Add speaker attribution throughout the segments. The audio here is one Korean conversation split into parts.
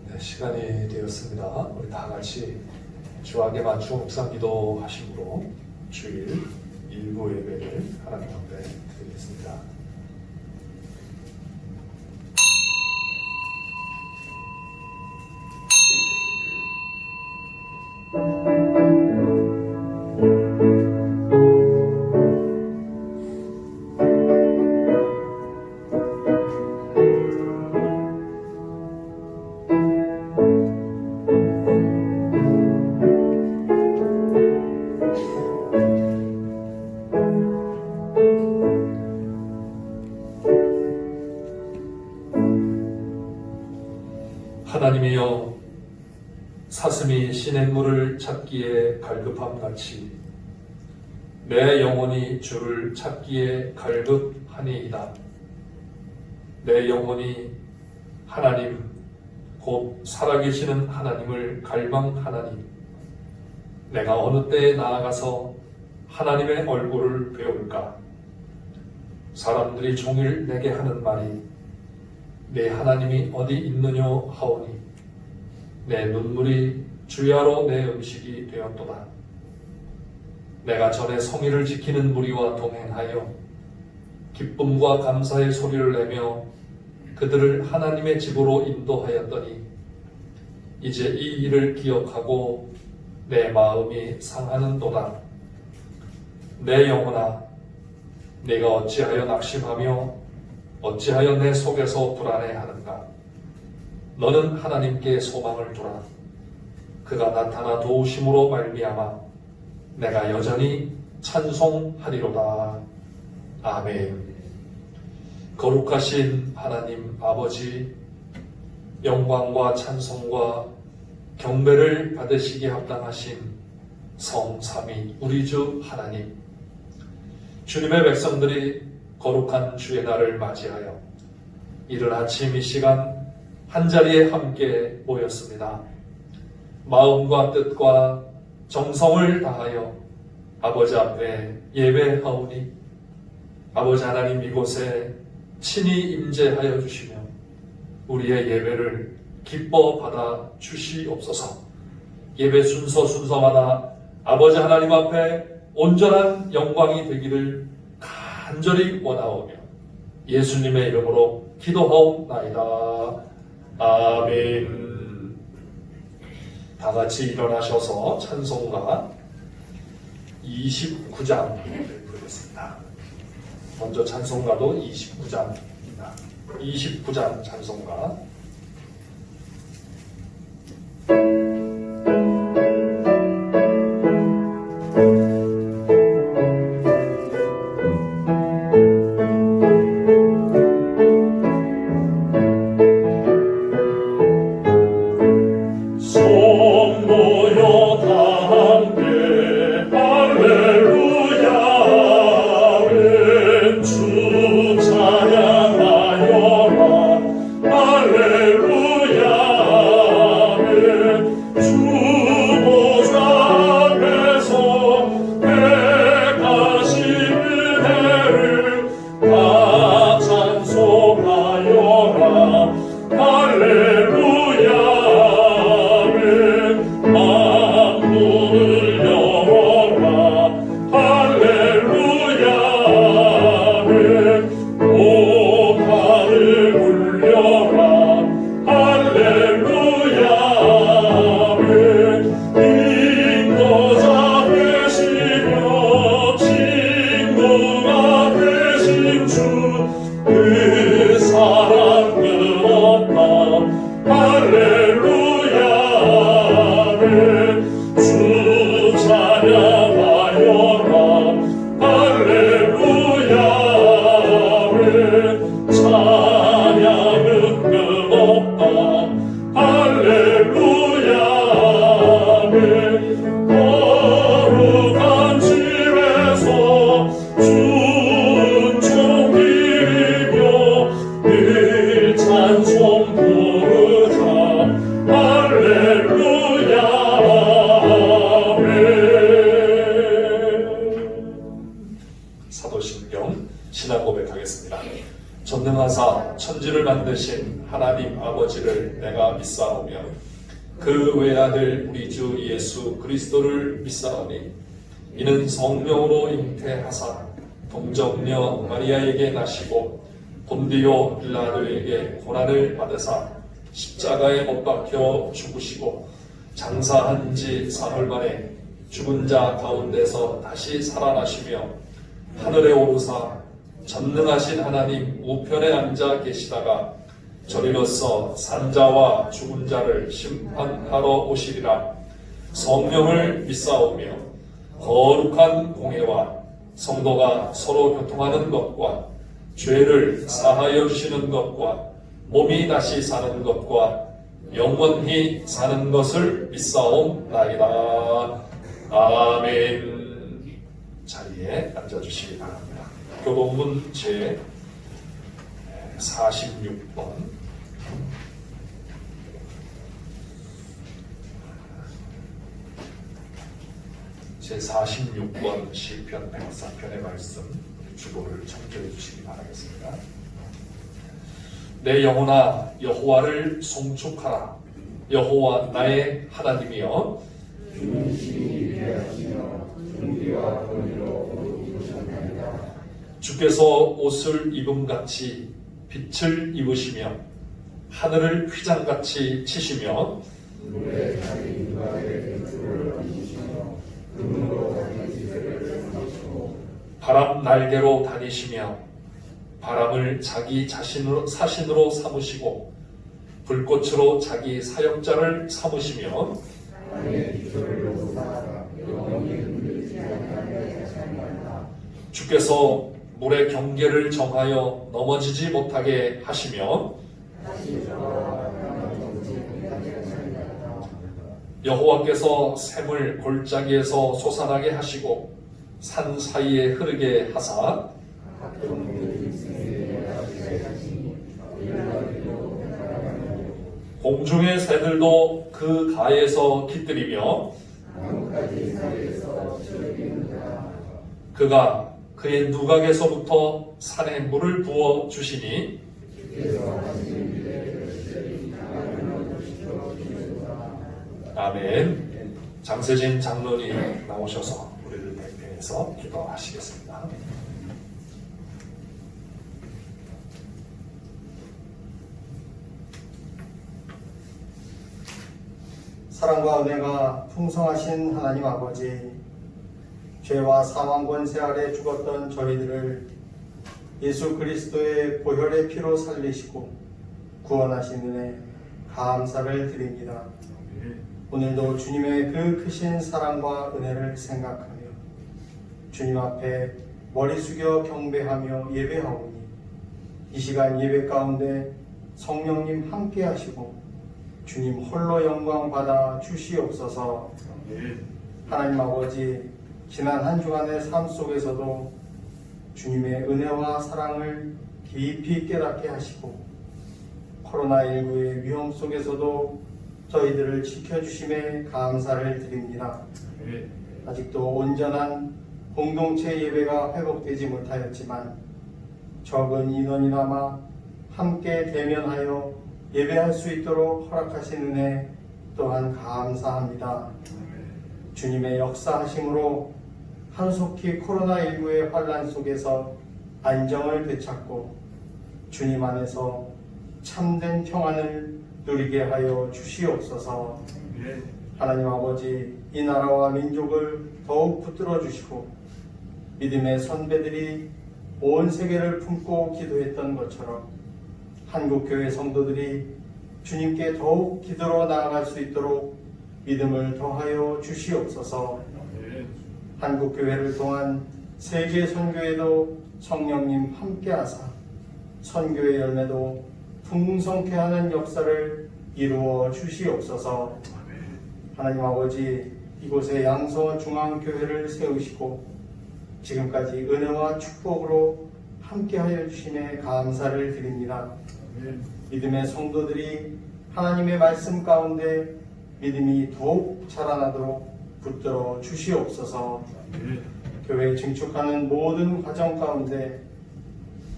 Speaker 1: 네, 시간이 되었습니다. 우리 다 같이 주악에 맞추어 묵상 기도 하심으로 주일 일부 예배를 하나님 앞에 드리겠습니다. 하나님이여, 사슴이 시냇물을 찾기에 갈급함같이 내 영혼이 주를 찾기에 갈급하니이다. 내 영혼이 하나님 곧 살아계시는 하나님을 갈망하나니 내가 어느 때에 나아가서 하나님의 얼굴을 배울까? 사람들이 종일 내게 하는 말이 내 하나님이 어디 있느냐 하오니 내 눈물이 주야로 내 음식이 되었도다. 내가 전에 성의를 지키는 무리와 동행하여 기쁨과 감사의 소리를 내며 그들을 하나님의 집으로 인도하였더니 이제 이 일을 기억하고 내 마음이 상하는도다. 내 영혼아, 내가 어찌하여 낙심하며 어찌하여 내 속에서 불안해하는가? 너는 하나님께 소망을 두라. 그가 나타나 도우심으로 말미암아 내가 여전히 찬송하리로다. 아멘. 거룩하신 하나님 아버지, 영광과 찬송과 경배를 받으시기에 합당하신 성삼위 우리 주 하나님, 주님의 백성들이 거룩한 주의 날을 맞이하여 이른 아침 이 시간 한자리에 함께 모였습니다. 마음과 뜻과 정성을 다하여 아버지 앞에 예배하오니 아버지 하나님, 이곳에 친히 임재하여 주시며 우리의 예배를 기뻐 받아 주시옵소서. 예배 순서마다 아버지 하나님 앞에 온전한 영광이 되기를 간절히 원하오며 예수님의 이름으로 기도하옵나이다. 아멘. 다 같이 일어나셔서 찬송가 29장을 부르겠습니다. 먼저 찬송가도 29장입니다. 29장 찬송가. 전능하사 천지를 만드신 하나님 하나님 아버지를 내가 믿사오며 그 외아들 우리 주 예수 그리스도를 믿사오니 이는 성령으로 잉태하사 동정녀 마리아에게 나시고 본디오 빌라도에게 고난을 받으사 십자가에 못 박혀 죽으시고 장사한 지 사흘 만에 죽은 자 가운데서 다시 살아나시며 하늘에 오르사 전능하신 하나님 우편에 앉아 계시다가 저리로서 산자와 죽은 자를 심판하러 오시리라. 성령을 믿사오며 거룩한 공회와 성도가 서로 교통하는 것과 죄를 사하여 주시는 것과 몸이 다시 사는 것과 영원히 사는 것을 믿사옵나이다. 아멘. 자리에 앉아주시기 바랍니다. 교동문 제 46번 제 46번 시편 104편의 말씀 주보를 청정해 주시기 바라겠습니다. 내 영혼아 여호와를 송축하라. 여호와 나의 하나님이여 주께서 옷을 입음같이 빛을 입으시며 하늘을 휘장같이 치시며 바람 날개로 다니시며 바람을 자기 사신으로 삼으시고 불꽃으로 자기 사역자를 삼으시며 주께서 물의 경계를 정하여 넘어지지 못하게 하시며 여호와께서 샘을 골짜기에서 솟아나게 하시고 산 사이에 흐르게 하사 공중의 새들도 그 가에서 깃들이며 그가 그의 누각에서부터 산에 물을 부어 주시니 아멘. 장세진 장로님 나오셔서 우리를 대표해서 기도하시겠습니다.
Speaker 2: 사랑과 은혜가 풍성하신 하나님 아버지, 죄와 사망 권세 아래 죽었던 저희들을 예수 그리스도의 보혈의 피로 살리시고 구원하신 은혜 감사를 드립니다. 오늘도 주님의 그 크신 사랑과 은혜를 생각하며 주님 앞에 머리 숙여 경배하며 예배하오니 이 시간 예배 가운데 성령님 함께 하시고 주님 홀로 영광 받아 주시옵소서. 하나님 아버지, 지난 한 주간의 삶 속에서도 주님의 은혜와 사랑을 깊이 깨닫게 하시고 코로나19의 위험 속에서도 저희들을 지켜주심에 감사를 드립니다. 아직도 온전한 공동체 예배가 회복되지 못하였지만 적은 인원이나마 함께 대면하여 예배할 수 있도록 허락하신 은혜 또한 감사합니다. 주님의 역사하심으로 한속히 코로나19의 환란 속에서 안정을 되찾고 주님 안에서 참된 평안을 누리게 하여 주시옵소서. 하나님 아버지, 이 나라와 민족을 더욱 붙들어 주시고 믿음의 선배들이 온 세계를 품고 기도했던 것처럼 한국교회 성도들이 주님께 더욱 기도로 나아갈 수 있도록 믿음을 더하여 주시옵소서. 한국교회를 통한 세계 선교에도 성령님 함께하사 선교의 열매도 풍성케 하는 역사를 이루어 주시옵소서. 하나님 아버지, 이곳에 양서 중앙교회를 세우시고 지금까지 은혜와 축복으로 함께하여 주심에 감사를 드립니다. 믿음의 성도들이 하나님의 말씀 가운데 믿음이 더욱 자라나도록 붙들어 주시옵소서. 교회 증축하는 모든 과정 가운데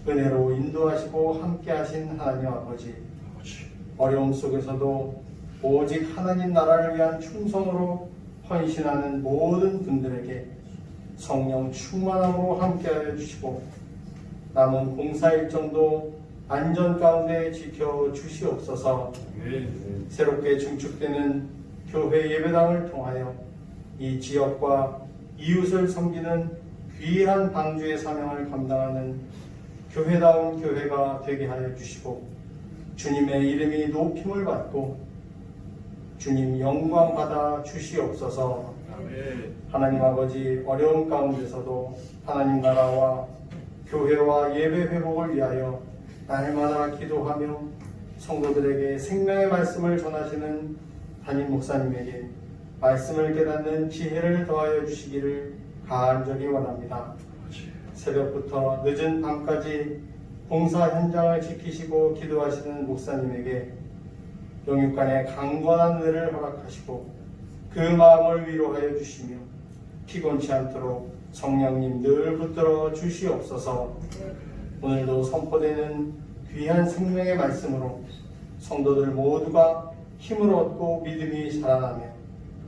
Speaker 2: 은혜로 인도하시고 함께하신 하나님 아버지, 어려움 속에서도 오직 하나님 나라를 위한 충성으로 헌신하는 모든 분들에게 성령 충만함으로 함께하여 주시고 남은 공사 일정도 안전 가운데 지켜 주시옵소서. 새롭게 증축되는 교회 예배당을 통하여 이 지역과 이웃을 섬기는 귀한 방주의 사명을 감당하는 교회다운 교회가 되게 하여 주시고 주님의 이름이 높임을 받고 주님 영광 받아 주시옵소서. 하나님 아버지, 어려움 가운데서도 하나님 나라와 교회와 예배 회복을 위하여 날마다 기도하며 성도들에게 생명의 말씀을 전하시는 담임 목사님에게 말씀을 깨닫는 지혜를 더하여 주시기를 간절히 원합니다. 새벽부터 늦은 밤까지 공사 현장을 지키시고 기도하시는 목사님에게 영육간의 강건한 은혜를 허락하시고 그 마음을 위로하여 주시며 피곤치 않도록 성령님 늘 붙들어 주시옵소서. 오늘도 선포되는 귀한 생명의 말씀으로 성도들 모두가 힘을 얻고 믿음이 자라나며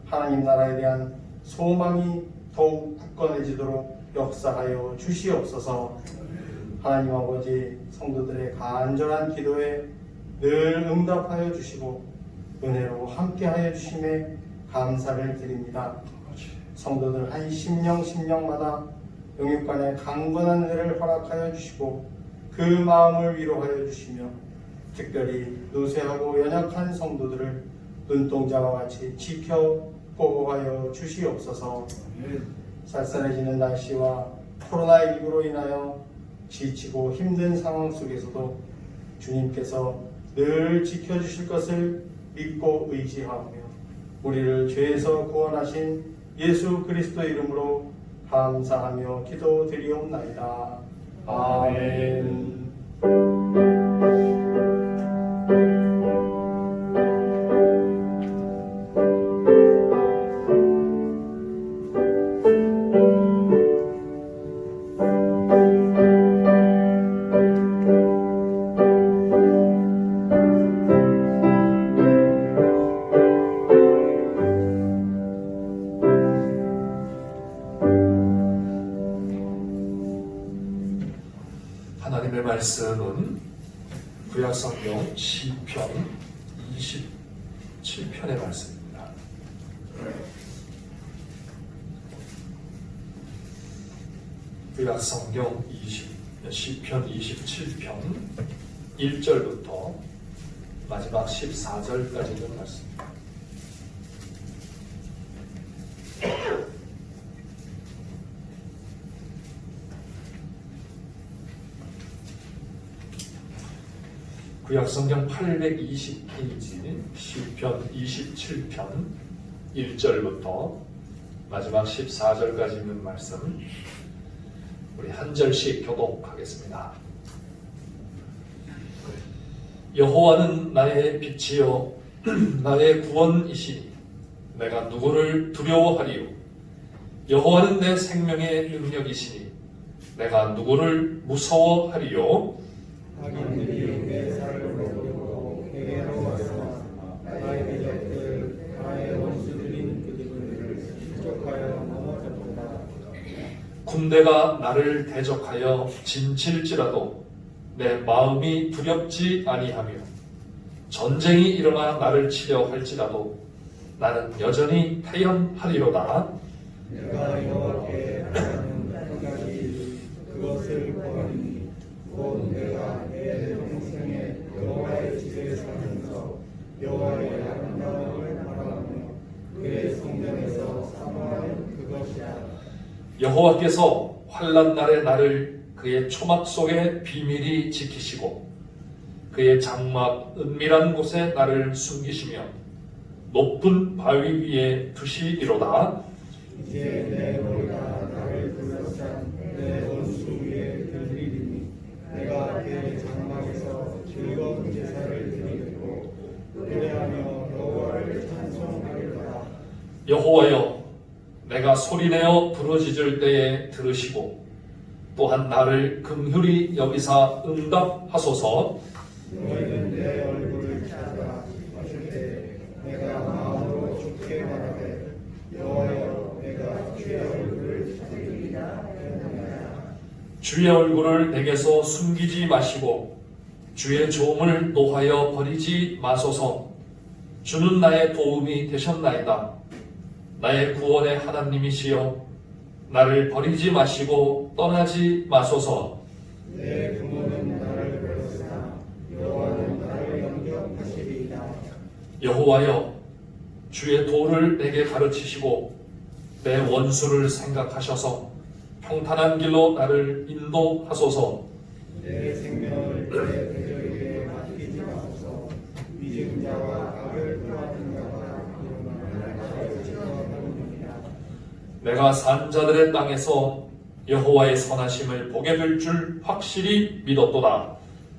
Speaker 2: 하나님 나라에 대한 소망이 더욱 굳건해지도록 역사하여 주시옵소서. 하나님 아버지, 성도들의 간절한 기도에 늘 응답하여 주시고 은혜로 함께하여 주심에 감사를 드립니다. 성도들 한 심령마다 영육간의 강건한 은혜를 허락하여 주시고 그 마음을 위로하여 주시며 특별히 노쇠하고 연약한 성도들을 눈동자와 같이 지켜 보호하여 주시옵소서. 쌀쌀해지는 날씨와 코로나19로 인하여 지치고 힘든 상황 속에서도 주님께서 늘 지켜주실 것을 믿고 의지하며 우리를 죄에서 구원하신 예수 그리스도 이름으로 감사하며 기도드리옵나이다. 아멘.
Speaker 1: 하나님의 말씀은 구약성경 시편 27편의 말씀입니다. 구약성경 시편 27편 1절부터 마지막 14절까지 있는 말씀입니다. 구약성경 820페이지 시편 27편 1절부터 마지막 14절까지 있는 말씀 우리 한 절씩 교독하겠습니다. 여호와는 나의 빛이요 나의 구원이시니 내가 누구를 두려워하리요. 여호와는 내 생명의 능력이시니 내가 누구를 무서워하리요.
Speaker 3: 악인들이 내 살을 먹고 내게로 와서 나의 대적들 나의 원수들인 그들을 추적하여 넘어졌도다.
Speaker 1: 군대가 나를 대적하여 진칠지라도 내 마음이 두렵지 아니하며 전쟁이 일어나 나를 치려 할지라도 나는 여전히 태연하리로다.
Speaker 3: 내가 여호와께 하는 한 가지 그것을 구하니 곧 내가 내 평생에 여호와의 집에 살면서 여호와의 아름다움을 바라보며 그의 성전에서 사모하는 그것이다.
Speaker 1: 여호와께서 환난 날에 나를 그의 초막 속에 비밀히 지키시고 그의 장막 은밀한 곳에 나를 숨기시며 높은 바위 위에 두시리로다.
Speaker 3: 이제 내 머리가 나를 둘러싼 내 원수 위에 들리리니 내가 그의 장막에서 즐거운 제사를 드리고 노래하며 여호와를 찬송하리로다.
Speaker 1: 여호와여, 내가 소리내어 부르짖을 때에 들으시고 또한 나를 긍휼히 여기사 응답하소서.
Speaker 3: 너희는 내 얼굴을 찾아
Speaker 1: 주의 얼굴을 내게서 숨기지 마시고 주의 종을 노하여 버리지 마소서. 주는 나의 도움이 되셨나이다. 나의 구원의 하나님이시여 나를 버리지 마시고 떠나지 마소서.
Speaker 3: 내 부모는 나를 버렸으나 여호와는 나를 영접하시리이다.
Speaker 1: 여호와여 주의 도를 내게 가르치시고 내 원수를 생각하셔서 평탄한 길로 나를 인도하소서.
Speaker 3: 내 생명을 내 대적에게 맡기지 마소서. 위증자와 악을 떠나는 자가 일어나는 나를 지켜하느니라.
Speaker 1: 내가 산 자들의 땅에서 여호와의 선하심을 보게 될 줄 확실히 믿었도다.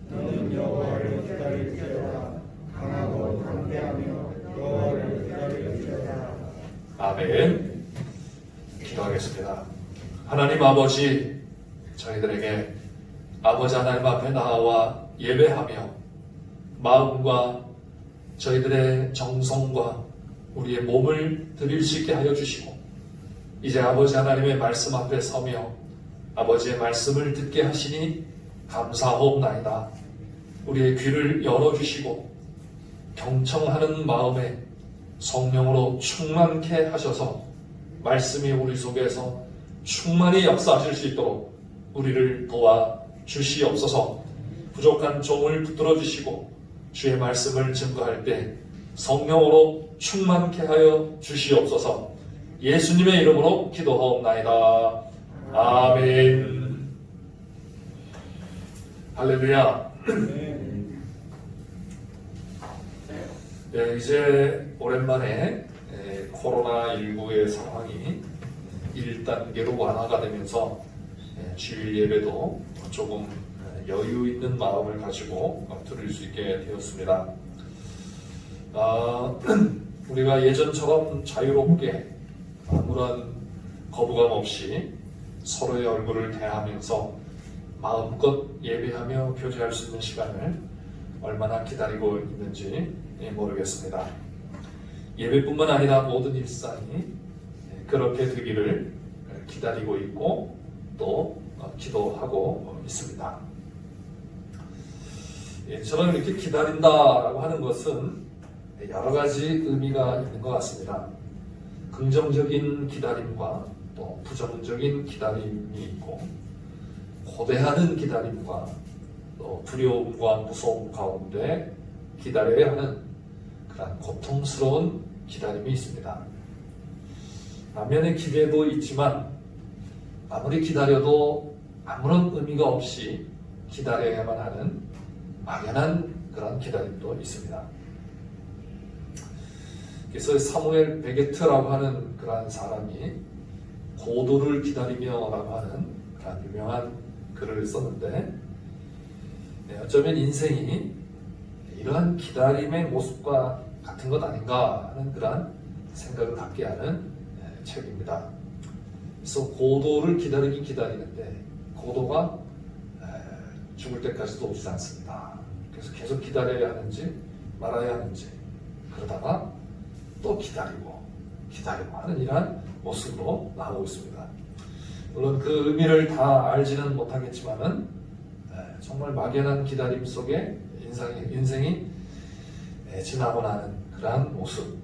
Speaker 3: 너는 여호와를 기다릴지어다. 강하고 담대하며 여호와를 기다릴지어다.
Speaker 1: 아멘. 기도하겠습니다. 하나님 아버지, 저희들에게 아버지 하나님 앞에 나와 예배하며 마음과 저희들의 정성과 우리의 몸을 드릴 수 있게 하여 주시고 이제 아버지 하나님의 말씀 앞에 서며 아버지의 말씀을 듣게 하시니 감사하옵나이다. 우리의 귀를 열어주시고 경청하는 마음에 성령으로 충만케 하셔서 말씀이 우리 속에서 충만히 역사하실 수 있도록 우리를 도와 주시옵소서. 부족한 종을 붙들어 주시고 주의 말씀을 증거할 때 성령으로 충만케 하여 주시옵소서. 예수님의 이름으로 기도하옵나이다. 아멘. 할렐루야. 네, 이제 오랜만에 코로나19의 상황이 1단계로 완화가 되면서 주일 예배도 조금 여유 있는 마음을 가지고 드릴 수 있게 되었습니다. 우리가 예전처럼 자유롭게 아무런 거부감 없이 서로의 얼굴을 대하면서 마음껏 예배하며 교제할 수 있는 시간을 얼마나 기다리고 있는지 모르겠습니다. 예배뿐만 아니라 모든 일상이 그렇게 되기를 기다리고 있고 또 기도하고 있습니다. 저는 이렇게 기다린다라고 하는 것은 여러 가지 의미가 있는 것 같습니다. 긍정적인 기다림과 또 부정적인 기다림이 있고 고대하는 기다림과 또 두려움과 무서움 가운데 기다려야 하는 그런 고통스러운 기다림이 있습니다. 반면에 기대도 있지만 아무리 기다려도 아무런 의미가 없이 기다려야만 하는 막연한 그런 기다림도 있습니다. 그래서 사무엘 베게트라고 하는 그런 사람이 고도를 기다리며라고 하는 그런 유명한 글을 썼는데 어쩌면 인생이 이러한 기다림의 모습과 같은 것 아닌가 하는 그런 생각을 갖게 하는 책입니다. 그래서 고도를 기다리긴 기다리는데 고도가 죽을 때까지도 오지 않습니다. 그래서 계속 기다려야 하는지 말아야 하는지 그러다가 또 기다리고 하는 이러한 모습으로 나오고 있습니다. 물론 그 의미를 다 알지는 못하겠지만은 정말 막연한 기다림 속에 인생이 지나고 나는 그러한 모습.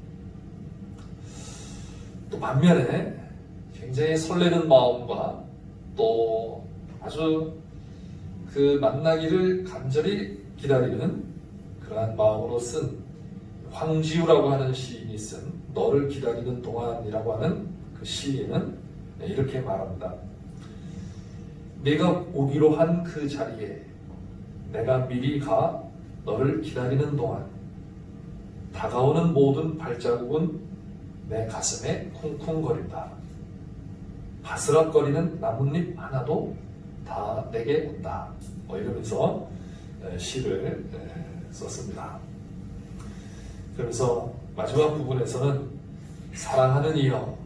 Speaker 1: 또 반면에 굉장히 설레는 마음과 또 아주 그 만나기를 간절히 기다리는 그러한 마음으로 쓴 황지우라고 하는 시인이 쓴 너를 기다리는 동안이라고 하는 그 시인은 이렇게 말합니다. 내가 오기로 한 그 자리에 내가 미리 가 너를 기다리는 동안 다가오는 모든 발자국은 내 가슴에 쿵쿵거린다. 바스락거리는 나뭇잎 하나도 다 내게 온다. 이러면서 시를 썼습니다. 그러면서 마지막 부분에서는 사랑하는 이여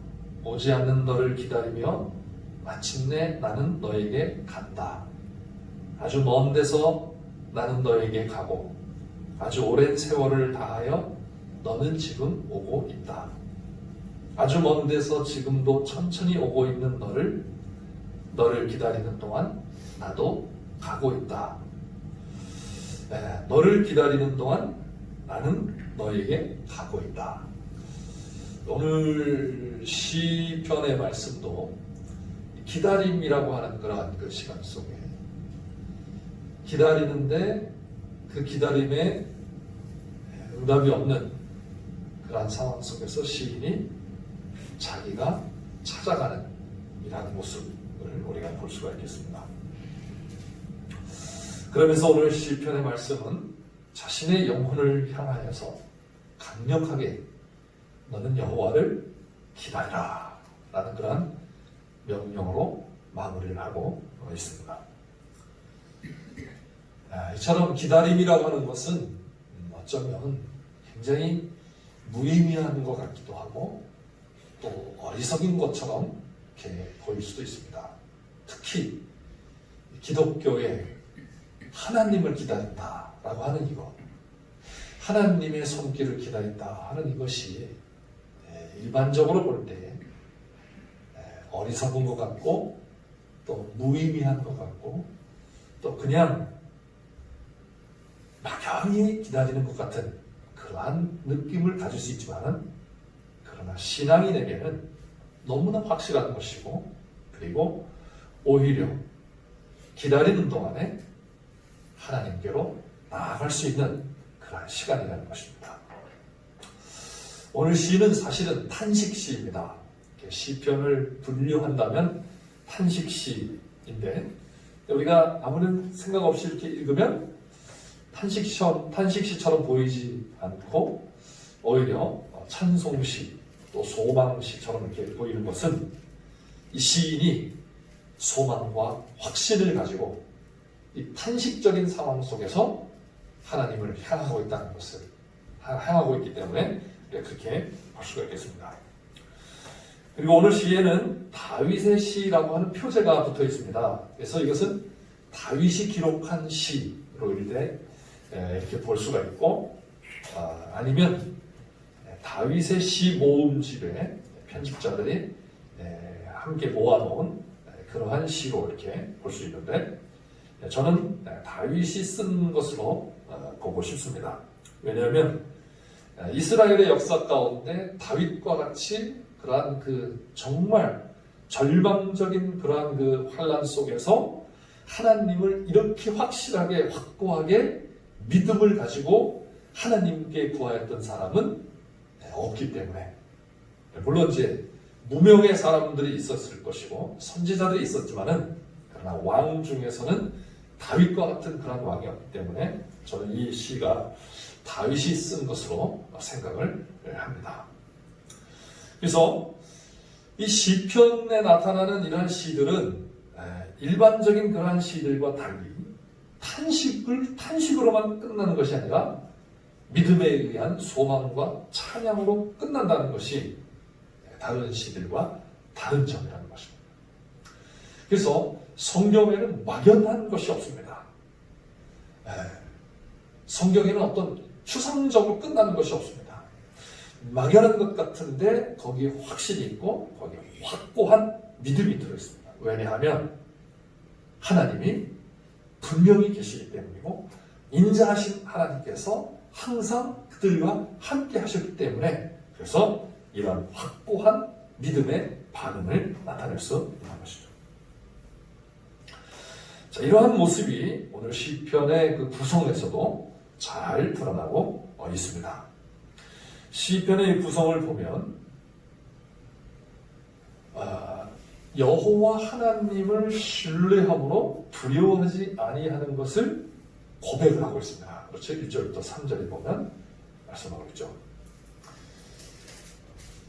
Speaker 1: 오지 않는 너를 기다리며 마침내 나는 너에게 간다. 아주 먼 데서 나는 너에게 가고 아주 오랜 세월을 다하여 너는 지금 오고 있다. 아주 먼 데서 지금도 천천히 오고 있는 너를 너를 기다리는 동안 나도 가고 있다. 너를 기다리는 동안 나는 너에게 가고 있다. 오늘 시편의 말씀도 기다림이라고 하는 그러한 그 시간 속에 기다리는데 그 기다림에 응답이 없는 그러한 상황 속에서 시인이 자기가 찾아가는 이러한 모습을 우리가 볼 수가 있겠습니다. 그러면서 오늘 시편의 말씀은 자신의 영혼을 향하여서 강력하게 너는 여호와를 기다리라 라는 그러한 명령으로 마무리를 하고 있습니다. 이처럼 기다림이라고 하는 것은 어쩌면 굉장히 무의미한 것 같기도 하고 또 어리석인 것처럼 이렇게 보일 수도 있습니다. 특히 기독교의 하나님을 기다린다라고 하는 이것, 하나님의 손길을 기다린다 하는 이것이 일반적으로 볼 때 어리석은 것 같고 또 무의미한 것 같고 또 그냥 막연히 기다리는 것 같은 그러한 느낌을 가질 수 있지만 그러나 신앙인에게는 너무나 확실한 것이고 그리고 오히려 기다리는 동안에 하나님께로 나아갈 수 있는 그러한 시간이라는 것입니다. 오늘 시는 사실은 탄식시입니다. 시편을 분류한다면 탄식시인데 우리가 아무런 생각 없이 이렇게 읽으면 탄식시처럼 보이지 않고 오히려 찬송시 또 소망시처럼 이렇게 보이는 것은 이 시인이 소망과 확신을 가지고 이 탄식적인 상황 속에서 하나님을 향하고 있다는 것을 향하고 있기 때문에 그렇게 볼 수가 있겠습니다. 그리고 오늘 시에는 다윗의 시라고 하는 표제가 붙어 있습니다. 그래서 이것은 다윗이 기록한 시로 이렇게 볼 수가 있고 아니면 다윗의 시 모음집에 편집자들이 함께 모아놓은 그러한 시로 이렇게 볼 수 있는데 저는 다윗이 쓴 것으로 보고 싶습니다. 왜냐하면 이스라엘의 역사 가운데 다윗과 같이 그러한 그 정말 절망적인 그러한 그 환란 속에서 하나님을 이렇게 확실하게 확고하게 믿음을 가지고 하나님께 구하였던 사람은 없기 때문에 물론 이제 무명의 사람들이 있었을 것이고 선지자들이 있었지만은 그러나 왕 중에서는 다윗과 같은 그런 왕이 없기 때문에 저는 이 시가 다윗이 쓴 것으로 생각을 합니다. 그래서 이 시편에 나타나는 이러한 시들은 일반적인 그러한 시들과 달리 탄식으로만 끝나는 것이 아니라 믿음에 의한 소망과 찬양으로 끝난다는 것이 다른 시들과 다른 점이라는 것입니다. 그래서 성경에는 막연한 것이 없습니다. 성경에는 어떤 추상적으로 끝나는 것이 없습니다. 막연한 것 같은데 거기에 확신이 있고 거기에 확고한 믿음이 들어있습니다. 왜냐하면 하나님이 분명히 계시기 때문이고 인자하신 하나님께서 항상 그들과 함께 하셨기 때문에 그래서 이러한 확고한 믿음의 반응을 나타낼 수 있는 것이죠. 자, 이러한 모습이 오늘 시편의 그 구성에서도 잘 드러나고 있습니다. 시편의 구성을 보면 여호와 하나님을 신뢰함으로 두려워하지 아니하는 것을 고백을 하고 있습니다. 그렇죠? 1절부터 3절에 보면 말씀하고 있죠.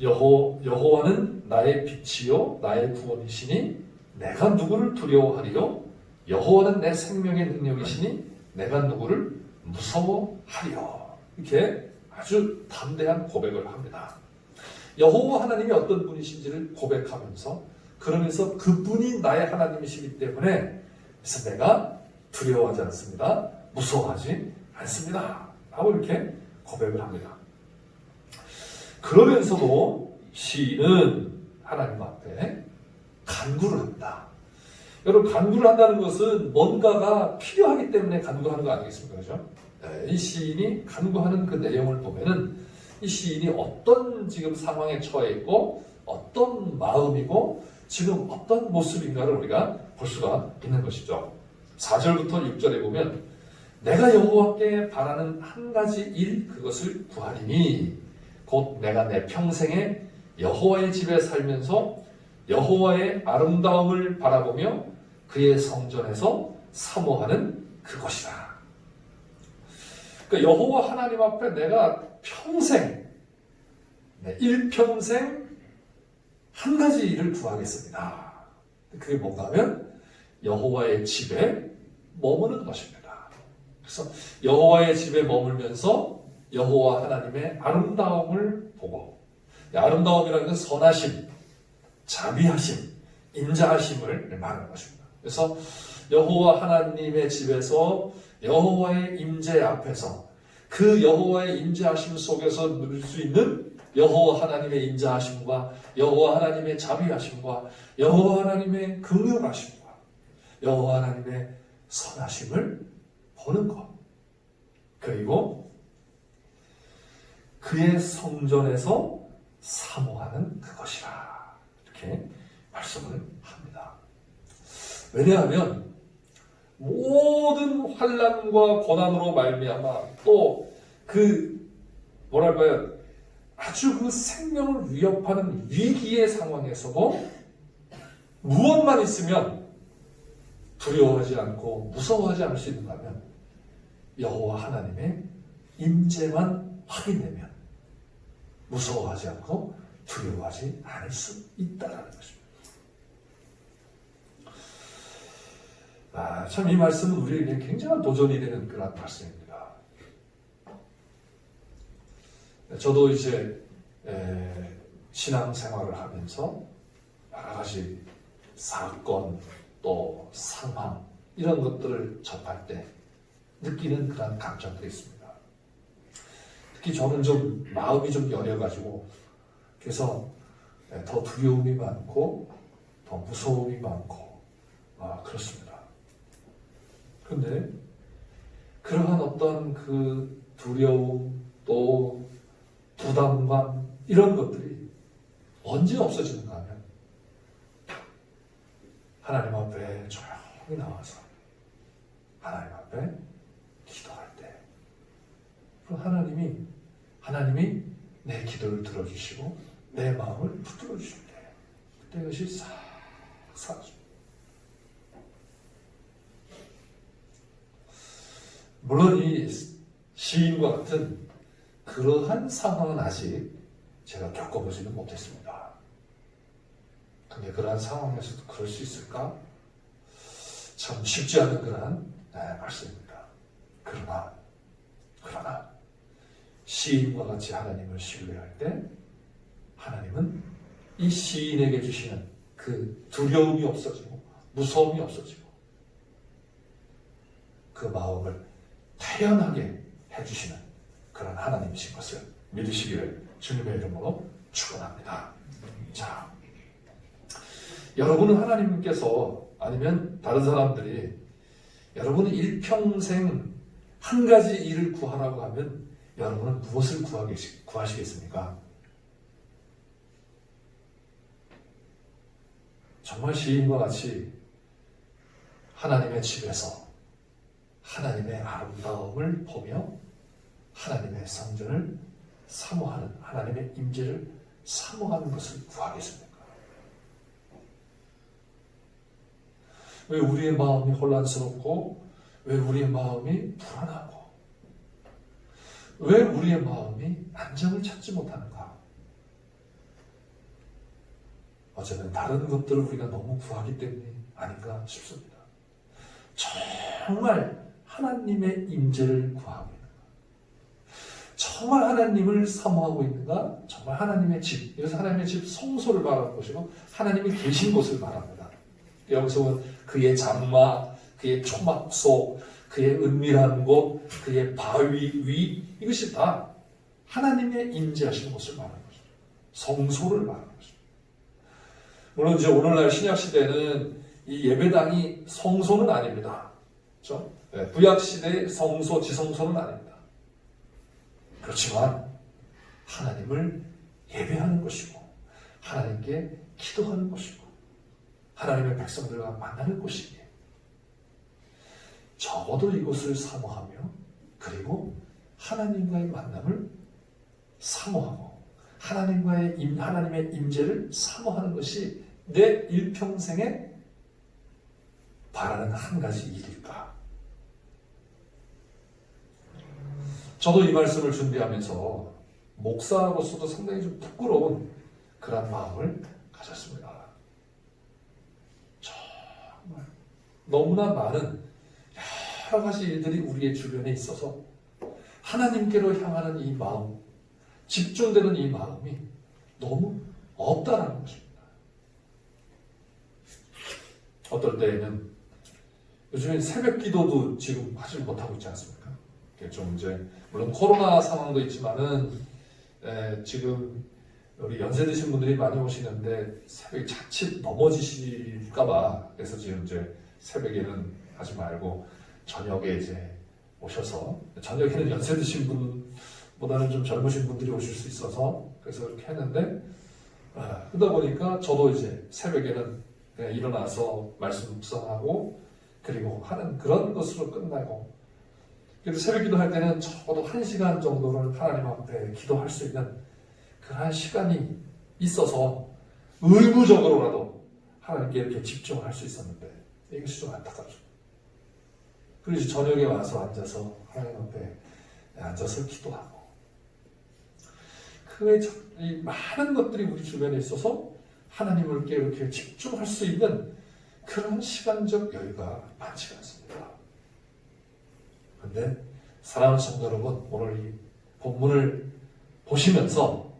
Speaker 1: 여호와는 나의 빛이요 나의 구원이시니 내가 누구를 두려워하리요? 여호와는 내 생명의 능력이시니 내가 누구를 무서워하리요? 이렇게 아주 담대한 고백을 합니다. 여호와 하나님이 어떤 분이신지를 고백하면서 그러면서 그분이 나의 하나님이시기 때문에 그래서 내가 두려워하지 않습니다. 무서워하지 않습니다. 라고 이렇게 고백을 합니다. 그러면서도 시인은 하나님 앞에 간구를 합니다. 여러분, 간구를 한다는 것은 뭔가가 필요하기 때문에 간구하는 거 아니겠습니까? 그죠? 네, 이 시인이 간구하는 그 내용을 보면은 이 시인이 어떤 지금 상황에 처해 있고 어떤 마음이고 지금 어떤 모습인가를 우리가 볼 수가 있는 것이죠. 4절부터 6절에 보면 내가 여호와께 바라는 한 가지 일 그것을 구하리니 곧 내가 내 평생에 여호와의 집에 살면서 여호와의 아름다움을 바라보며 그의 성전에서 사모하는 그것이라. 그러니까 여호와 하나님 앞에 내가 평생, 일평생 한 가지 일을 구하겠습니다. 그게 뭔가 하면 여호와의 집에 머무는 것입니다. 그래서 여호와의 집에 머물면서 여호와 하나님의 아름다움을 보고, 아름다움이라는 것은 선하심, 자비하심, 인자하심을 말하는 것입니다. 그래서 여호와 하나님의 집에서 여호와의 임재 앞에서 그 여호와의 임재하심 속에서 누릴 수 있는 여호와 하나님의 인자하심과 여호와 하나님의 자비하심과 여호와 하나님의 긍휼하심과 여호와 하나님의 선하심을 보는 것. 그리고 그의 성전에서 사모하는 그것이라. 이렇게 말씀을 합니다. 왜냐하면 모든 환난과 고난으로 말미암아 또 그 뭐랄까요, 아주 그 생명을 위협하는 위기의 상황에서도 무엇만 있으면 두려워하지 않고 무서워하지 않을 수 있는가 하면 여호와 하나님의 임재만 확인되면 무서워하지 않고 두려워하지 않을 수 있다는 것입니다. 참 이 말씀은 우리에게 굉장한 도전이 되는 그런 말씀입니다. 저도 이제 신앙생활을 하면서 여러 가지 사건 또 상황 이런 것들을 접할 때 느끼는 그런 감정들이 있습니다. 특히 저는 좀 마음이 좀 여려가지고 그래서 더 두려움이 많고 더 무서움이 많고 그렇습니다. 그런데 그러한 어떤 그 두려움 또 부담감 이런 것들이 언제 없어지는가 하면 하나님 앞에 조용히 나와서 하나님 앞에 기도할 때 하나님이 내 기도를 들어주시고 내 마음을 붙들어 주실 때 그때 그것이 싹 사라집니다. 물론 이 시인과 같은 그러한 상황은 아직 제가 겪어보지는 못했습니다. 근데 그러한 상황에서도 그럴 수 있을까? 참 쉽지 않은 그러한 말씀입니다. 그러나 시인과 같이 하나님을 신뢰할 때 하나님은 이 시인에게 주시는 그 두려움이 없어지고 무서움이 없어지고 그 마음을 태연하게 해주시는 그런 하나님이신 것을 믿으시기를 주님의 이름으로 축원합니다. 자, 여러분은 하나님께서 아니면 다른 사람들이 여러분은 일평생 한 가지 일을 구하라고 하면 여러분은 무엇을 구하시겠습니까? 정말 시인과 같이 하나님의 집에서 하나님의 아름다움을 보며 하나님의 성전을 사모하는 하나님의 임재를 사모하는 것을 구하겠습니까? 왜 우리의 마음이 혼란스럽고 왜 우리의 마음이 불안하고 왜 우리의 마음이 안정을 찾지 못하는가? 어쩌면 다른 것들을 우리가 너무 구하기 때문이 아닌가 싶습니다. 정말 하나님의 임재를 구하고 있는가? 정말 하나님을 사모하고 있는가? 정말 하나님의 집, 여기서 하나님의 집 성소를 말하는 것이고 하나님이 계신 곳을 말합니다. 여기서 그의 장마, 그의 초막소, 그의 은밀한 곳, 그의 바위 위, 이것이 다 하나님의 임재하신 곳을 말하는 것입니다. 성소를 말하는 것입니다. 물론 이제 오늘날 신약 시대는 이 예배당이 성소는 아닙니다. 그렇죠? 네, 구약 시대의 성소, 지성소는 아닙니다. 그렇지만 하나님을 예배하는 곳이고 하나님께 기도하는 곳이고 하나님의 백성들과 만나는 곳이기에 적어도 이곳을 사모하며 그리고 하나님과의 만남을 사모하고 하나님의 임재를 사모하는 것이 내 일평생에 바라는 한 가지 일일까? 저도 이 말씀을 준비하면서 목사로서도 상당히 좀 부끄러운 그런 마음을 가졌습니다. 정말 너무나 많은 여러 가지 일들이 우리의 주변에 있어서 하나님께로 향하는 이 마음, 집중되는 이 마음이 너무 없다라는 것입니다. 어떨 때에는 요즘에 새벽 기도도 지금 하지 못하고 있지 않습니까? 좀 이제 물론 코로나 상황도 있지만은 지금 우리 연세 드신 분들이 많이 오시는데 새벽에 자칫 넘어지실까봐 그래서 지금 이제 새벽에는 하지 말고 저녁에 이제 오셔서 저녁에는 연세 드신 분보다는 좀 젊으신 분들이 오실 수 있어서 그래서 이렇게 했는데 그러다 보니까 저도 이제 새벽에는 그냥 일어나서 말씀 묵상하고 그리고 하는 그런 것으로 끝나고 그래도 새벽 기도할 때는 적어도 1시간 정도를 하나님 앞에 기도할 수 있는 그러한 시간이 있어서 의무적으로라도 하나님께 이렇게 집중할 수 있었는데 이것이 좀 안타깝죠. 그래서 저녁에 와서 앉아서 하나님 앞에 앉아서 기도하고 그 외에 이 많은 것들이 우리 주변에 있어서 하나님을 이렇게 집중할 수 있는 그런 시간적 여유가 많지가 않습니다. 그런데 사랑하는 성도 여러분, 오늘 이 본문을 보시면서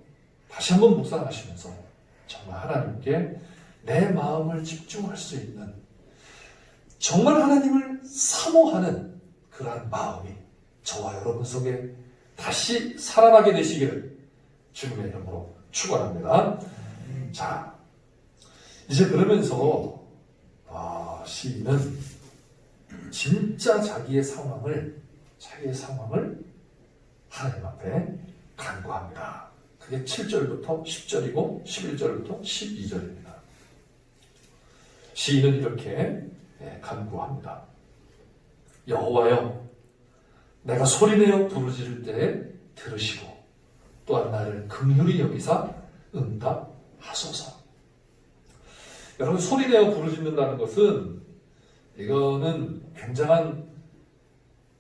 Speaker 1: 다시 한번 묵상하시면서 정말 하나님께 내 마음을 집중할 수 있는 정말 하나님을 사모하는 그러한 마음이 저와 여러분 속에 다시 살아나게 되시기를 주님의 이름으로 축원합니다. 자, 이제 그러면서 시인은 진짜 자기의 상황을 하나님 앞에 간구합니다. 그게 7절부터 10절이고 11절부터 12절입니다. 시인은 이렇게 간구합니다. 여호와여, 내가 소리내어 부르짖을 때에 들으시고 또한 나를 긍휼히 여기사 응답하소서. 여러분, 소리내어 부르짖는다는 것은 이거는 굉장한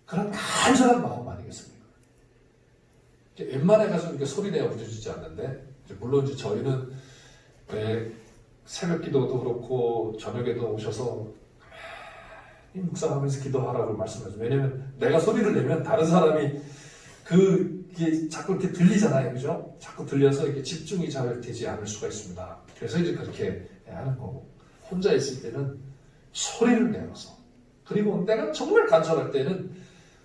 Speaker 1: 그런 간절한 마음 아니겠습니까? 웬만해 가서 이렇게 소리내어 부르짖지 않는데 물론 이제 저희는 새벽 기도도 그렇고 저녁에도 오셔서 묵상하면서 기도하라고 말씀하죠. 왜냐면 내가 소리를 내면 다른 사람이 그게 자꾸 이렇게 들리잖아요, 그죠? 자꾸 들려서 이렇게 집중이 잘 되지 않을 수가 있습니다. 그래서 이제 그렇게 하는 거고 혼자 있을 때는 소리를 내어서 그리고 내가 정말 간절할 때는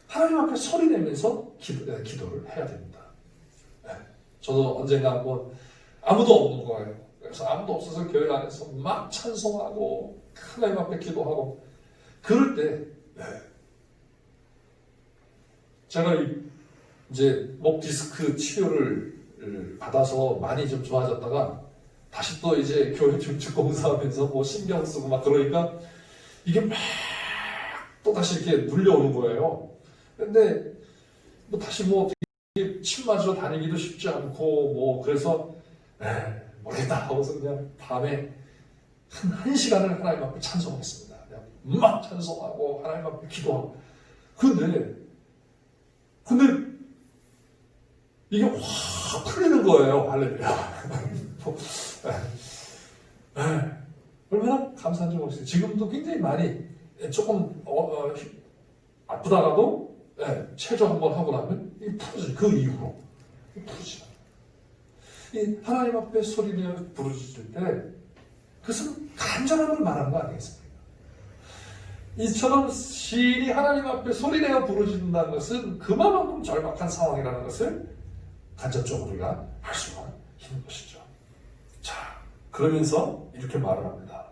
Speaker 1: 하나님 앞에 소리 내면서 기도를 해야 됩니다. 저도 언젠가 한번 아무도 없는 거예요. 그래서 아무도 없어서 교회 안에서 막 찬송하고 하나님 앞에 기도하고 그럴 때 제가 이제 목 디스크 치료를 받아서 많이 좀 좋아졌다가 다시 또 이제 교회 중축 공사하면서 뭐 신경 쓰고 막 그러니까 이게 막 또 다시 이렇게 눌려오는 거예요. 근데 뭐 다시 뭐 침 맞으러 다니기도 쉽지 않고 뭐 그래서 모르겠다 하고서 그냥 밤에 한 시간을 하나님 앞에 찬송했습니다. 그냥 막 찬송하고 하나님 앞에 기도하고 근데 이게 확 풀리는 거예요. 할렐루야. 얼마나 감사한지 모르겠어요. 지금도 굉장히 많이 조금 아프다가도 체조 한번 하고 나면 이 풀어져요. 그 이후로 풀어지죠. 이 하나님 앞에 소리내어 부르짖을 때 그것은 간절함을 말하는 거 아니겠습니까? 이처럼 시인이 하나님 앞에 소리내어 부르짖는다는 것은 그만큼 절박한 상황이라는 것을 간접적으로 우리가 알 수가 있는 것이죠. 자, 그러면서 이렇게 말을 합니다.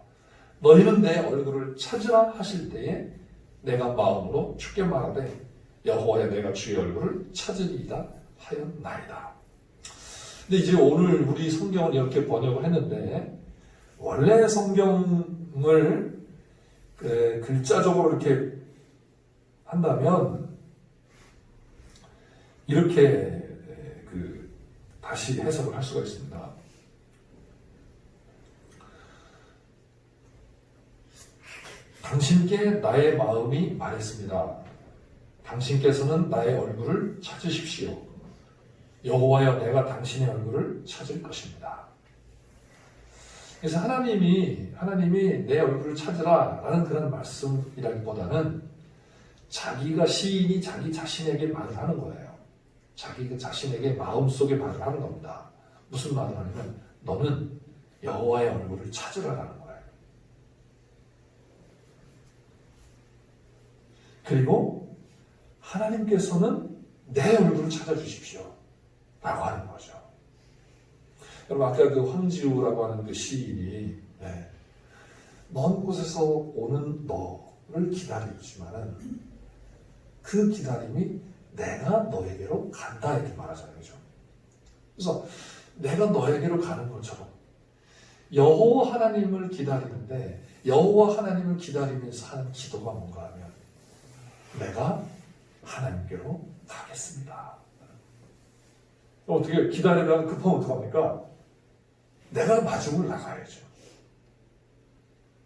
Speaker 1: 너희는 내 얼굴을 찾으라 하실 때에 내가 마음으로 주께 말하되 여호와여 내가 주의 얼굴을 찾으리이다 하였나이다. 근데 이제 오늘 우리 성경을 이렇게 번역을 했는데 원래 성경을 글자적으로 이렇게 한다면 이렇게 다시 해석을 할 수가 있습니다. 당신께 나의 마음이 말했습니다. 당신께서는 나의 얼굴을 찾으십시오. 여호와여 내가 당신의 얼굴을 찾을 것입니다. 그래서 하나님이 내 얼굴을 찾으라 라는 그런 말씀이라기보다는 시인이 자기 자신에게 말을 하는 거예요. 자기 자신에게 마음속에 말을 하는 겁니다. 무슨 말을 하냐면 너는 여호와의 얼굴을 찾으라라는 거예요. 그리고 하나님께서는 내 얼굴을 찾아주십시오 라고 하는 거죠. 여러분 아까 그 황지우라고 하는 그 시인이 먼 곳에서 오는 너를 기다리지만은 그 기다림이 내가 너에게로 간다 이렇게 말하잖아요. 그죠? 그래서 내가 너에게로 가는 것처럼 여호와 하나님을 기다리는데 여호와 하나님을 기다리면서 하는 기도가 뭔가 하면 내가 하나님께로 가겠습니다. 어떻게 기다리다가 급하면 어떡합니까? 내가 마중을 나가야죠.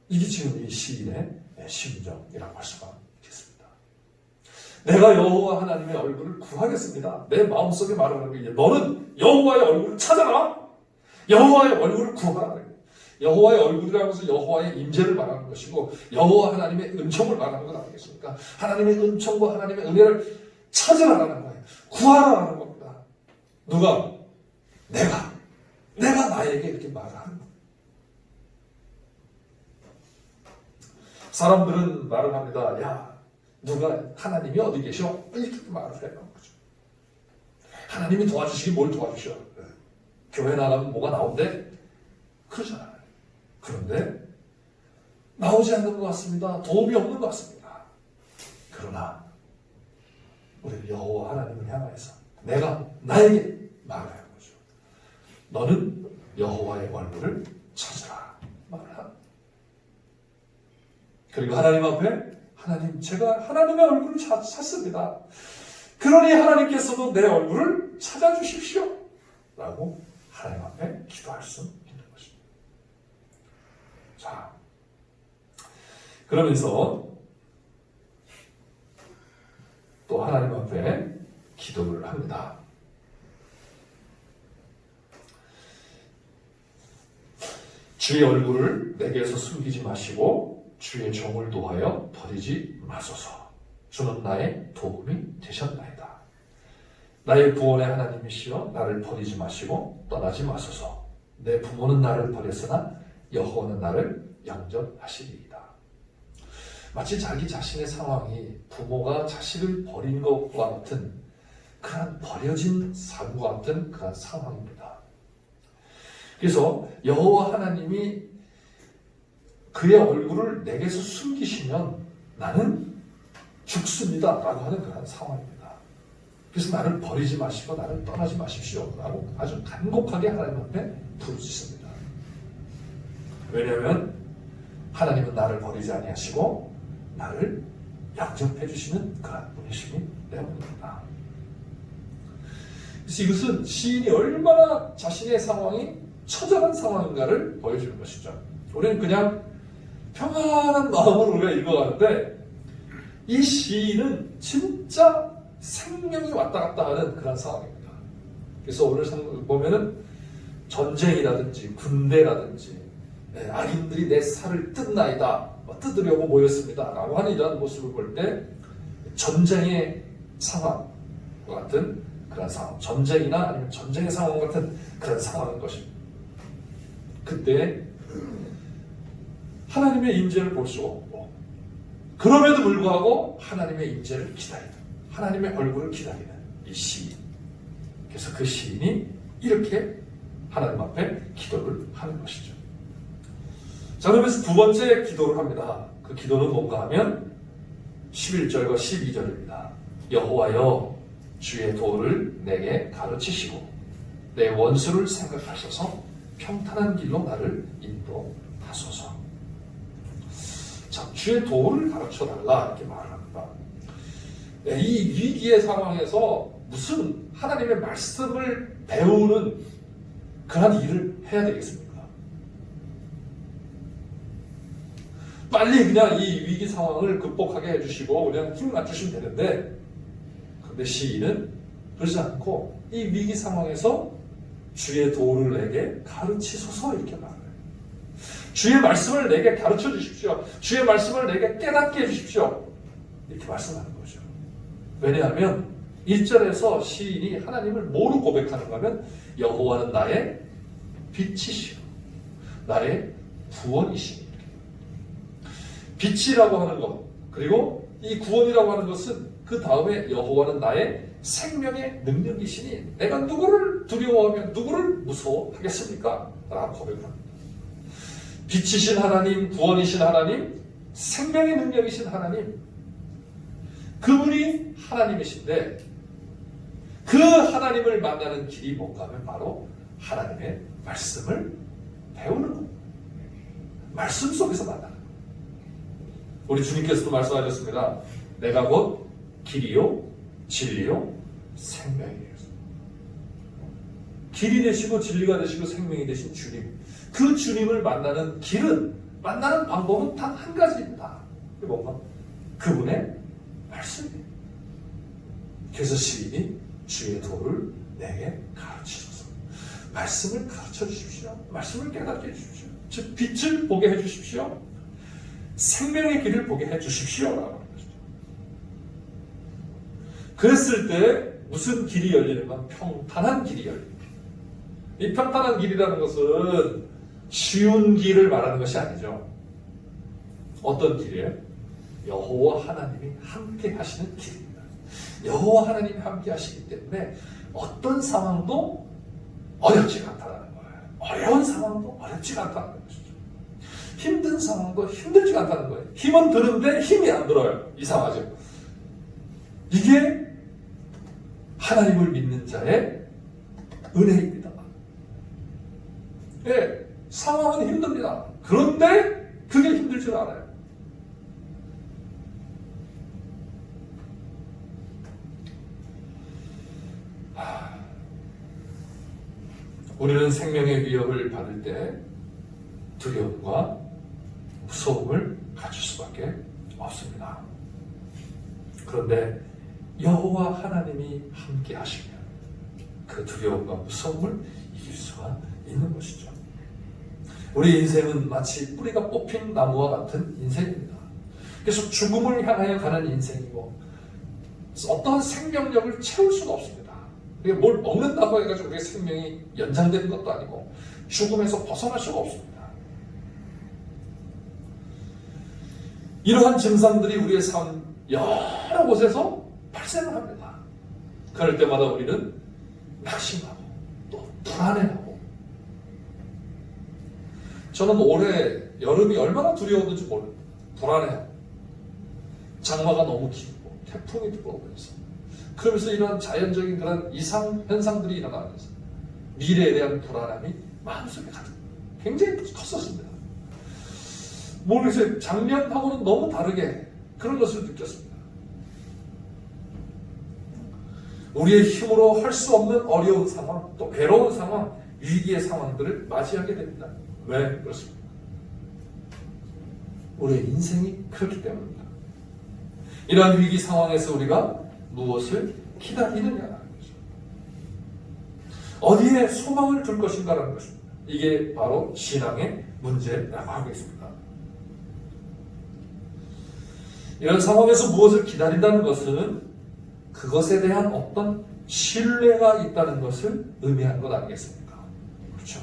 Speaker 1: 이게 지금 이 시인의 심정이라고 할 수가 있겠습니다. 내가 여호와 하나님의 얼굴을 구하겠습니다. 내 마음속에 말하는 게 너는 여호와의 얼굴을 찾아라. 여호와의 얼굴을 구하라. 여호와의 얼굴이라고 해서 여호와의 임재를 말하는 것이고 여호와 하나님의 은총을 말하는 건 아니겠습니까? 하나님의 은총과 하나님의 은혜를 찾으라는 거예요. 구하라는 겁니다. 누가? 내가 나에게 이렇게 말하는 거예요. 사람들은 말을 합니다. 야, 누가 하나님이 어디 계셔? 이렇게 말을 해요. 하나님이 도와주시기 뭘 도와주셔? 교회 나가면 뭐가 나온대? 그러잖아요. 그런데 나오지 않는 것 같습니다. 도움이 없는 것 같습니다. 그러나 우리 여호와 하나님을 향해서 내가 나에게 말하는 거죠. 너는 여호와의 얼굴을 찾으라 말을 합니다. 그리고 하나님 앞에 하나님 제가 하나님의 얼굴을 찾습니다. 그러니 하나님께서도 내 얼굴을 찾아주십시오 라고 하나님 앞에 기도할 수 있는 것입니다. 자, 그러면서 또 하나님 앞에 기도를 합니다. 주의 얼굴을 내게서 숨기지 마시고 주의 종을 도하여 버리지 마소서. 주는 나의 도움이 되셨나이다. 나의 구원의 하나님이시여 나를 버리지 마시고 떠나지 마소서. 내 부모는 나를 버렸으나 여호와는 나를 영접하시리이다. 마치 자기 자신의 상황이 부모가 자식을 버린 것과 같은 그런 버려진 삶과 같은 그런 상황입니다. 그래서 여호와 하나님이 그의 얼굴을 내게서 숨기시면 나는 죽습니다 라고 하는 그런 상황입니다. 그래서 나를 버리지 마시고 나를 떠나지 마십시오 라고 아주 간곡하게 하나님 앞에 부르짖습니다. 왜냐하면 하나님은 나를 버리지 아니하시고 나를 영접해 주시는 그런 분이시기 때문입니다. 그래서 이것은 시인이 얼마나 자신의 상황이 처절한 상황인가를 보여주는 것이죠. 우리는 그냥 평안한 마음으로 우리가 읽어가는데 이 시인은 진짜 생명이 왔다 갔다 하는 그런 상황입니다. 그래서 오늘 보면은 전쟁이라든지 군대라든지 악인들이 내 살을 뜯나이다 뜯으려고 모였습니다 라고 하는 이러한 모습을 볼 때 전쟁의 상황과 같은 그런 상황, 전쟁이나 아니면 전쟁의 상황 같은 그런 상황인 것입니다. 그때 하나님의 임재를 볼 수 없고 그럼에도 불구하고 하나님의 임재를 기다리는, 하나님의 얼굴을 기다리는 이 시인. 그래서 그 시인이 이렇게 하나님 앞에 기도를 하는 것이죠. 자, 그러면서 두 번째 기도를 합니다. 그 기도는 뭔가 하면 11절과 12절입니다. 여호와여 주의 도를 내게 가르치시고 내 원수를 생각하셔서 평탄한 길로 나를 인도하소서. 자, 주의 도를 가르쳐달라 이렇게 말을 합니다. 이 위기의 상황에서 무슨 하나님의 말씀을 배우는 그런 일을 해야 되겠습니까? 빨리 그냥 이 위기 상황을 극복하게 해주시고 그냥 힘 맞추시면 되는데, 그런데 시인은 그러지 않고 이 위기 상황에서 주의 도를 내게 가르치소서 이렇게 말해요. 주의 말씀을 내게 가르쳐 주십시오. 주의 말씀을 내게 깨닫게 해주십시오. 이렇게 말씀하는 거죠. 왜냐하면 1절에서 시인이 하나님을 뭐로 고백하는가 하면 여호와는 나의 빛이시오, 나의 구원이시오. 빛이라고 하는 것, 그리고 이 구원이라고 하는 것은 그 다음에 여호와는 나의 생명의 능력이시니 내가 누구를 두려워하며 누구를 무서워하겠습니까? 라고 고백합니다. 빛이신 하나님, 구원이신 하나님, 생명의 능력이신 하나님, 그분이 하나님이신데 그 하나님을 만나는 길이 뭔가 하면 바로 하나님의 말씀을 배우는 겁니다. 말씀 속에서 만나는 겁니다. 우리 주님께서도 말씀하셨습니다. 내가 곧 길이요 진리요 생명이에요. 길이 되시고 진리가 되시고 생명이 되신 주님, 그 주님을 만나는 길은, 만나는 방법은 단 한 가지입니다. 그게 뭔가? 그분의 말씀이에요. 그래서 시인이 주의 도를 내게 가르치소서. 말씀을 가르쳐 주십시오. 말씀을 깨닫게 해주십시오. 즉 빛을 보게 해주십시오. 생명의 길을 보게 해주십시오. 라고 하는 것이죠. 그랬을 때 무슨 길이 열리는가? 평탄한 길이 열립니다. 이 평탄한 길이라는 것은 쉬운 길을 말하는 것이 아니죠. 어떤 길이에요? 여호와 하나님이 함께 하시는 길입니다. 여호와 하나님이 함께 하시기 때문에 어떤 상황도 어렵지가 않다는 거예요. 어려운 상황도 어렵지가 않다는 것이죠. 힘든 상황도 힘들지가 않다는 거예요. 힘은 드는데 힘이 안 들어요. 이상하죠. 이게 하나님을 믿는 자의 은혜입니다. 예, 상황은 힘듭니다. 그런데 그게 힘들지 않아요. 우리는 생명의 위협을 받을 때 두려움과 무서움을 가질 수밖에 없습니다. 그런데 여호와 하나님이 함께 하시면 그 두려움과 무서움을 이길 수가 있는 것이죠. 우리 인생은 마치 뿌리가 뽑힌 나무와 같은 인생입니다. 그래서 죽음을 향하여 가는 인생이고 어떤 생명력을 채울 수가 없습니다. 뭘 먹는다고 해가지고 우리의 생명이 연장되는 것도 아니고 죽음에서 벗어날 수가 없습니다. 이러한 증상들이 우리의 삶 여러 곳에서 발생을 합니다. 그럴 때마다 우리는 낙심하고 또 불안해하고, 저는 올해 여름이 얼마나 두려웠는지 모릅니다. 불안해하고, 장마가 너무 길고 태풍이 들어오면서, 그러면서 이러한 자연적인 그런 이상 현상들이 일어나면서 미래에 대한 불안함이 마음속에 가득 굉장히 컸었습니다. 모르겠어요. 작년하고는 너무 다르게 그런 것을 느꼈습니다. 우리의 힘으로 할 수 없는 어려운 상황, 또 괴로운 상황, 위기의 상황들을 맞이하게 됩니다. 왜 그렇습니까? 우리의 인생이 그렇기 때문입니다. 이러한 위기 상황에서 우리가 무엇을 기다리느냐라는 거죠. 어디에 소망을 둘 것인가라는 것입니다. 이게 바로 신앙의 문제라고 하고 있습니다. 이런 상황에서 무엇을 기다린다는 것은 그것에 대한 어떤 신뢰가 있다는 것을 의미하는 것 아니겠습니까? 그렇죠.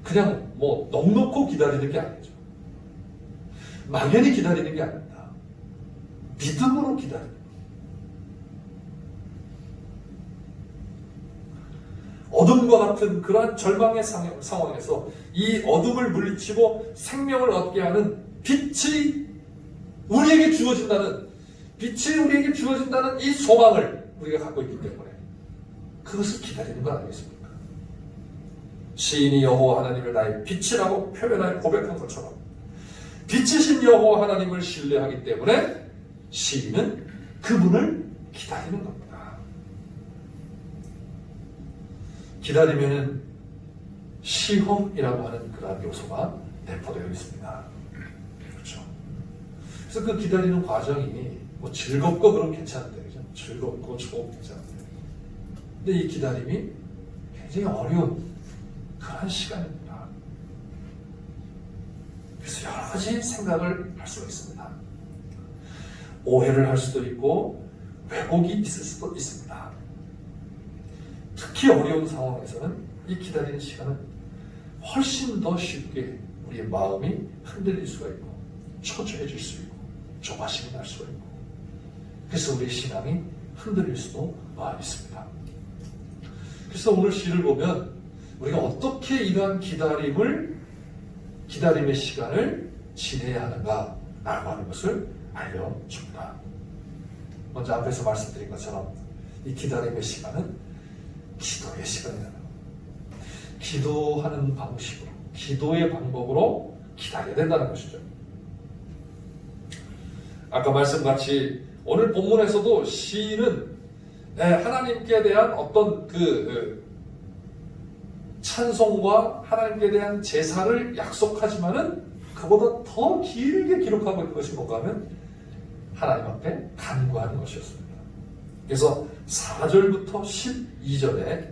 Speaker 1: 그냥 뭐 넉넉고 기다리는 게 아니죠. 막연히 기다리는 게 아닙니다. 믿음으로 기다립니다. 어둠과 같은 그러한 절망의 상황에서 이 어둠을 물리치고 생명을 얻게 하는 빛이 우리에게 주어진다는 이 소망을 우리가 갖고 있기 때문에 그것을 기다리는 것 아니겠습니까? 시인이 여호와 하나님을 나의 빛이라고 표현하여 고백한 것처럼 빛이신 여호와 하나님을 신뢰하기 때문에 시인은 그분을 기다리는 겁니다. 기다리면은 시험이라고 하는 그러한 요소가 내포되어 있습니다. 그렇죠? 그래서 그 기다리는 과정이 뭐 즐겁고 그럼 괜찮은데, 그죠? 즐겁고 좋고 괜찮은데. 근데 이 기다림이 굉장히 어려운 그런 시간입니다. 그래서 여러 가지 생각을 할 수가 있습니다. 오해를 할 수도 있고 왜곡이 있을 수도 있습니다. 특히 어려운 상황에서는 이 기다리는 시간은 훨씬 더 쉽게 우리의 마음이 흔들릴 수가 있고 초조해질 수 있고 조바심이 날 수가 있고 그래서 우리의 신앙이 흔들릴 수도 있습니다. 그래서 오늘 시를 보면 우리가 어떻게 이러한 기다림의 시간을 지내야 하는가 라고 하는 것을 알려줍니다. 먼저 앞에서 말씀드린 것처럼 이 기다림의 시간은 기도의 시간이라는 겁니다. 기도하는 방식으로, 기도의 방법으로 기다려야 된다는 것이죠. 아까 말씀같이 오늘 본문에서도 시인은 하나님께 대한 어떤 찬송과 하나님께 대한 제사를 약속하지만은 그보다 더 길게 기록하고 있는 것이 뭔가 하면 하나님 앞에 간구하는 것이었습니다. 그래서 4절부터 12절에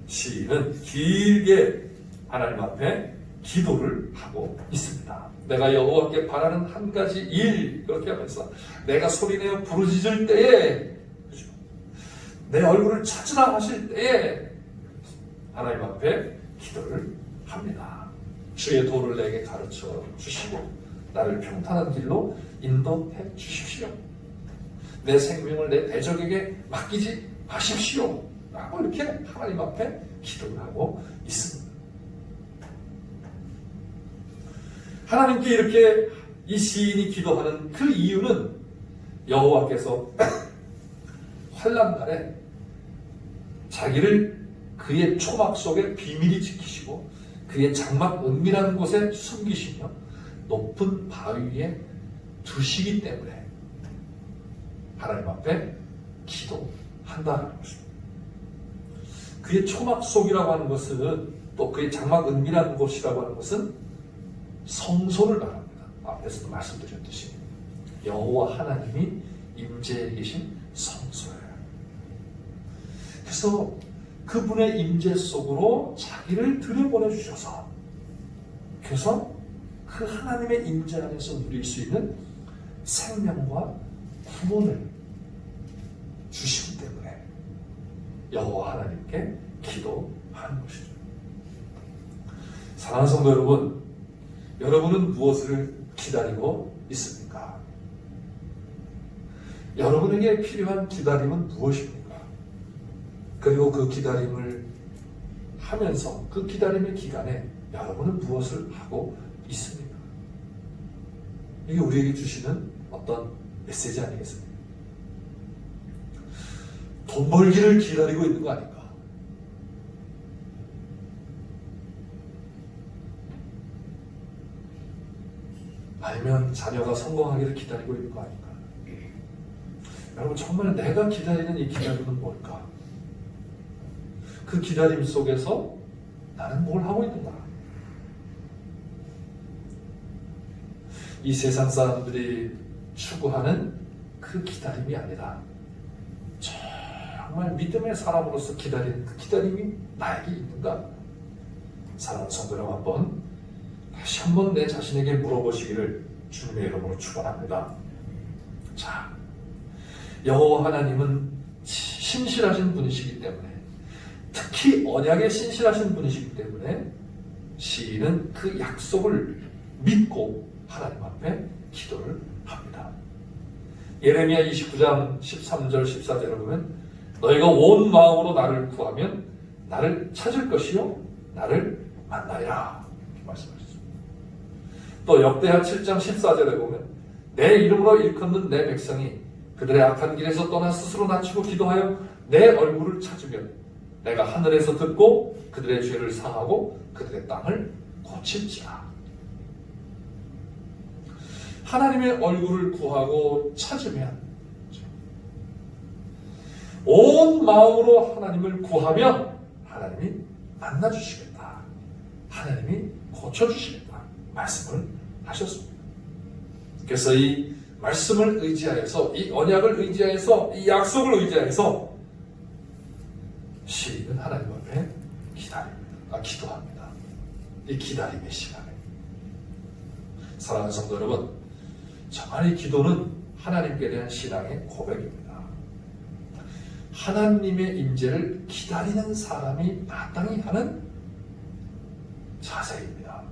Speaker 1: 시인은 길게 하나님 앞에 기도를 하고 있습니다. 내가 여호와께 바라는 한 가지 일, 그렇게 하면서 내가 소리내어 부르짖을 때에, 그렇죠? 내 얼굴을 찾으라 하실 때에 하나님 앞에 기도를 합니다. 주의 도를 내게 가르쳐 주시고 나를 평탄한 길로 인도해 주십시오. 내 생명을 내 대적에게 맡기지 마십시오 라고 이렇게 하나님 앞에 기도를 하고 있습니다. 하나님께 이렇게 이 시인이 기도하는 그 이유는 여호와께서 환난날에 자기를 그의 초막 속에 비밀히 지키시고 그의 장막 은밀한 곳에 숨기시며 높은 바위 위에 두시기 때문에 하나님 앞에 기도한다는 것입니다. 그의 초막 속이라고 하는 것은 또 그의 장막 은밀한 곳이라고 하는 것은 성소를 말합니다. 앞에서도 말씀드렸듯이 여호와 하나님이 임재해 계신 성소예요. 그래서 그분의 임재 속으로 자기를 들여보내 주셔서 그래서 그 하나님의 임재 안에서 누릴 수 있는 생명과 구원을 주시기 때문에 여호와 하나님께 기도하는 것이죠. 사랑하는 성도 여러분, 여러분은 무엇을 기다리고 있습니까? 여러분에게 필요한 기다림은 무엇입니까? 그리고 그 기다림을 하면서 그 기다림의 기간에 여러분은 무엇을 하고 있습니까? 이게 우리에게 주시는 어떤 메시지 아니겠습니까? 돈 벌기를 기다리고 있는 거 아닌가? 아니면 자녀가 성공하기를 기다리고 있는 거 아닌가? 여러분, 정말 내가 기다리는 이 기다림은 뭘까? 그 기다림 속에서 나는 뭘 하고 있는가? 이 세상 사람들이 추구하는 그 기다림이 아니라 정말 믿음의 사람으로서 기다리는 그 기다림이 나에게 있는가? 사랑하는 성도 여러분, 다시 한번 내 자신에게 물어보시기를 주님의 이름으로 축원합니다. 자, 여호와 하나님은 신실하신 분이시기 때문에, 특히 언약에 신실하신 분이시기 때문에 시인은 그 약속을 믿고 하나님 앞에 기도를 합니다. 예레미야 29장 13절 14절을 보면 너희가 온 마음으로 나를 구하면 나를 찾을 것이요 나를 만나리라 이렇게 말씀하셨습니다. 또 역대하 7장 14절에 보면 내 이름으로 일컫는 내 백성이 그들의 악한 길에서 떠나 스스로 낮추고 기도하여 내 얼굴을 찾으면 내가 하늘에서 듣고 그들의 죄를 사하고 그들의 땅을 고칠지라. 하나님의 얼굴을 구하고 찾으면, 온 마음으로 하나님을 구하면 하나님이 만나주시겠다, 하나님이 고쳐주시겠다 말씀을 하셨습니다. 그래서 이 말씀을 의지하여서, 이 언약을 의지하여서, 이 약속을 의지하여서 시인은 하나님 앞에 기도합니다. 이 기다림의 시간에. 사랑하는 성도 여러분, 정말 이 기도는 하나님께 대한 신앙의 고백입니다. 하나님의 임재를 기다리는 사람이 마땅히 하는 자세입니다.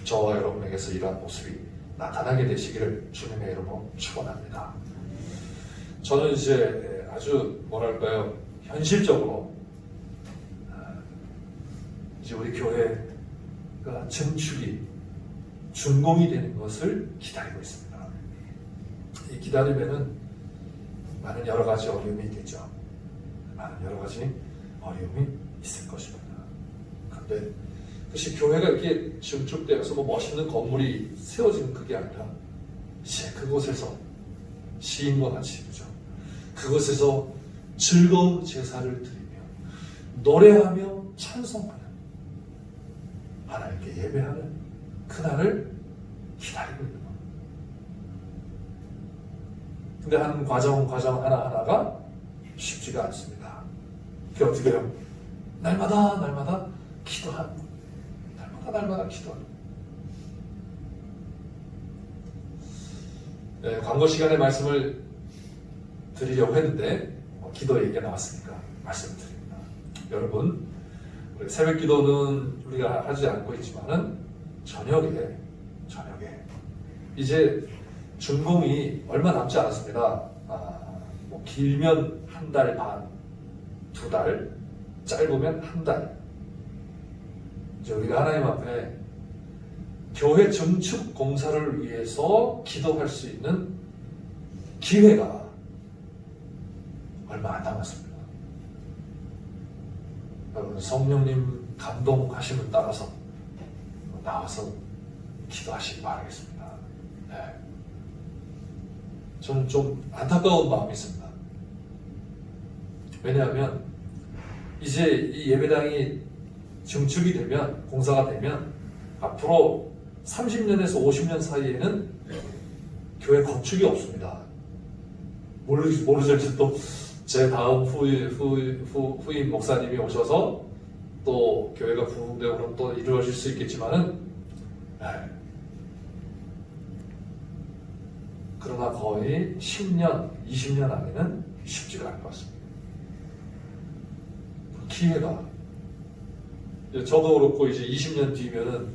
Speaker 1: 저와 여러분에게서 이러한 모습이 나타나게 되시기를 주님의 이름으로 축원합니다. 저는 이제 아주 뭐랄까요, 현실적으로 이제 우리 교회가 증축이 준공이 되는 것을 기다리고 있습니다. 이 기다림에는 많은 여러 가지 어려움이 있겠죠. 많은 여러 가지 어려움이 있을 것입니다. 그런데 그것이 교회가 이렇게 증축되어서 뭐 멋있는 건물이 세워지는 그게 아니라 그곳에서 시인과 같이, 그죠? 그곳에서 즐거운 제사를 드리며 노래하며 찬송하는, 하나님께 예배하는 그날을 기다리고 있는 겁니다. 근데 한 과정 하나하나가 쉽지가 않습니다. 그게 어떻게 해요? 날마다 기도하는, 날마다 기도하는. 네, 광고 시간에 말씀을 드리려고 했는데 기도 얘기가 나왔으니까 말씀을 드립니다. 여러분, 우리 새벽 기도는 우리가 하지 않고 있지만은 저녁에 이제 준공이 얼마 남지 않았습니다. 뭐 길면 한 달 반, 2달, 짧으면 한 달. 이제 우리가 하나님 앞에 교회 증축 공사를 위해서 기도할 수 있는 기회가 얼마 안 남았습니다. 여러분, 성령님 감동하심을 따라서 나와서 기도하시기 바라겠습니다. 네. 저는 좀 안타까운 마음이 있습니다. 왜냐하면 이제 이 예배당이 증축이 되면, 공사가 되면 앞으로 30년에서 50년 사이에는 교회 건축이 없습니다. 모르죠. 이제 또 제 다음 후임 목사님이 오셔서 또 교회가 부흥되고 그럼 또 이루어질 수 있겠지만은, 그러나 거의 10년, 20년 안에는 쉽지가 않을 것 같습니다. 기회가, 저도 그렇고 이제 20년 뒤면은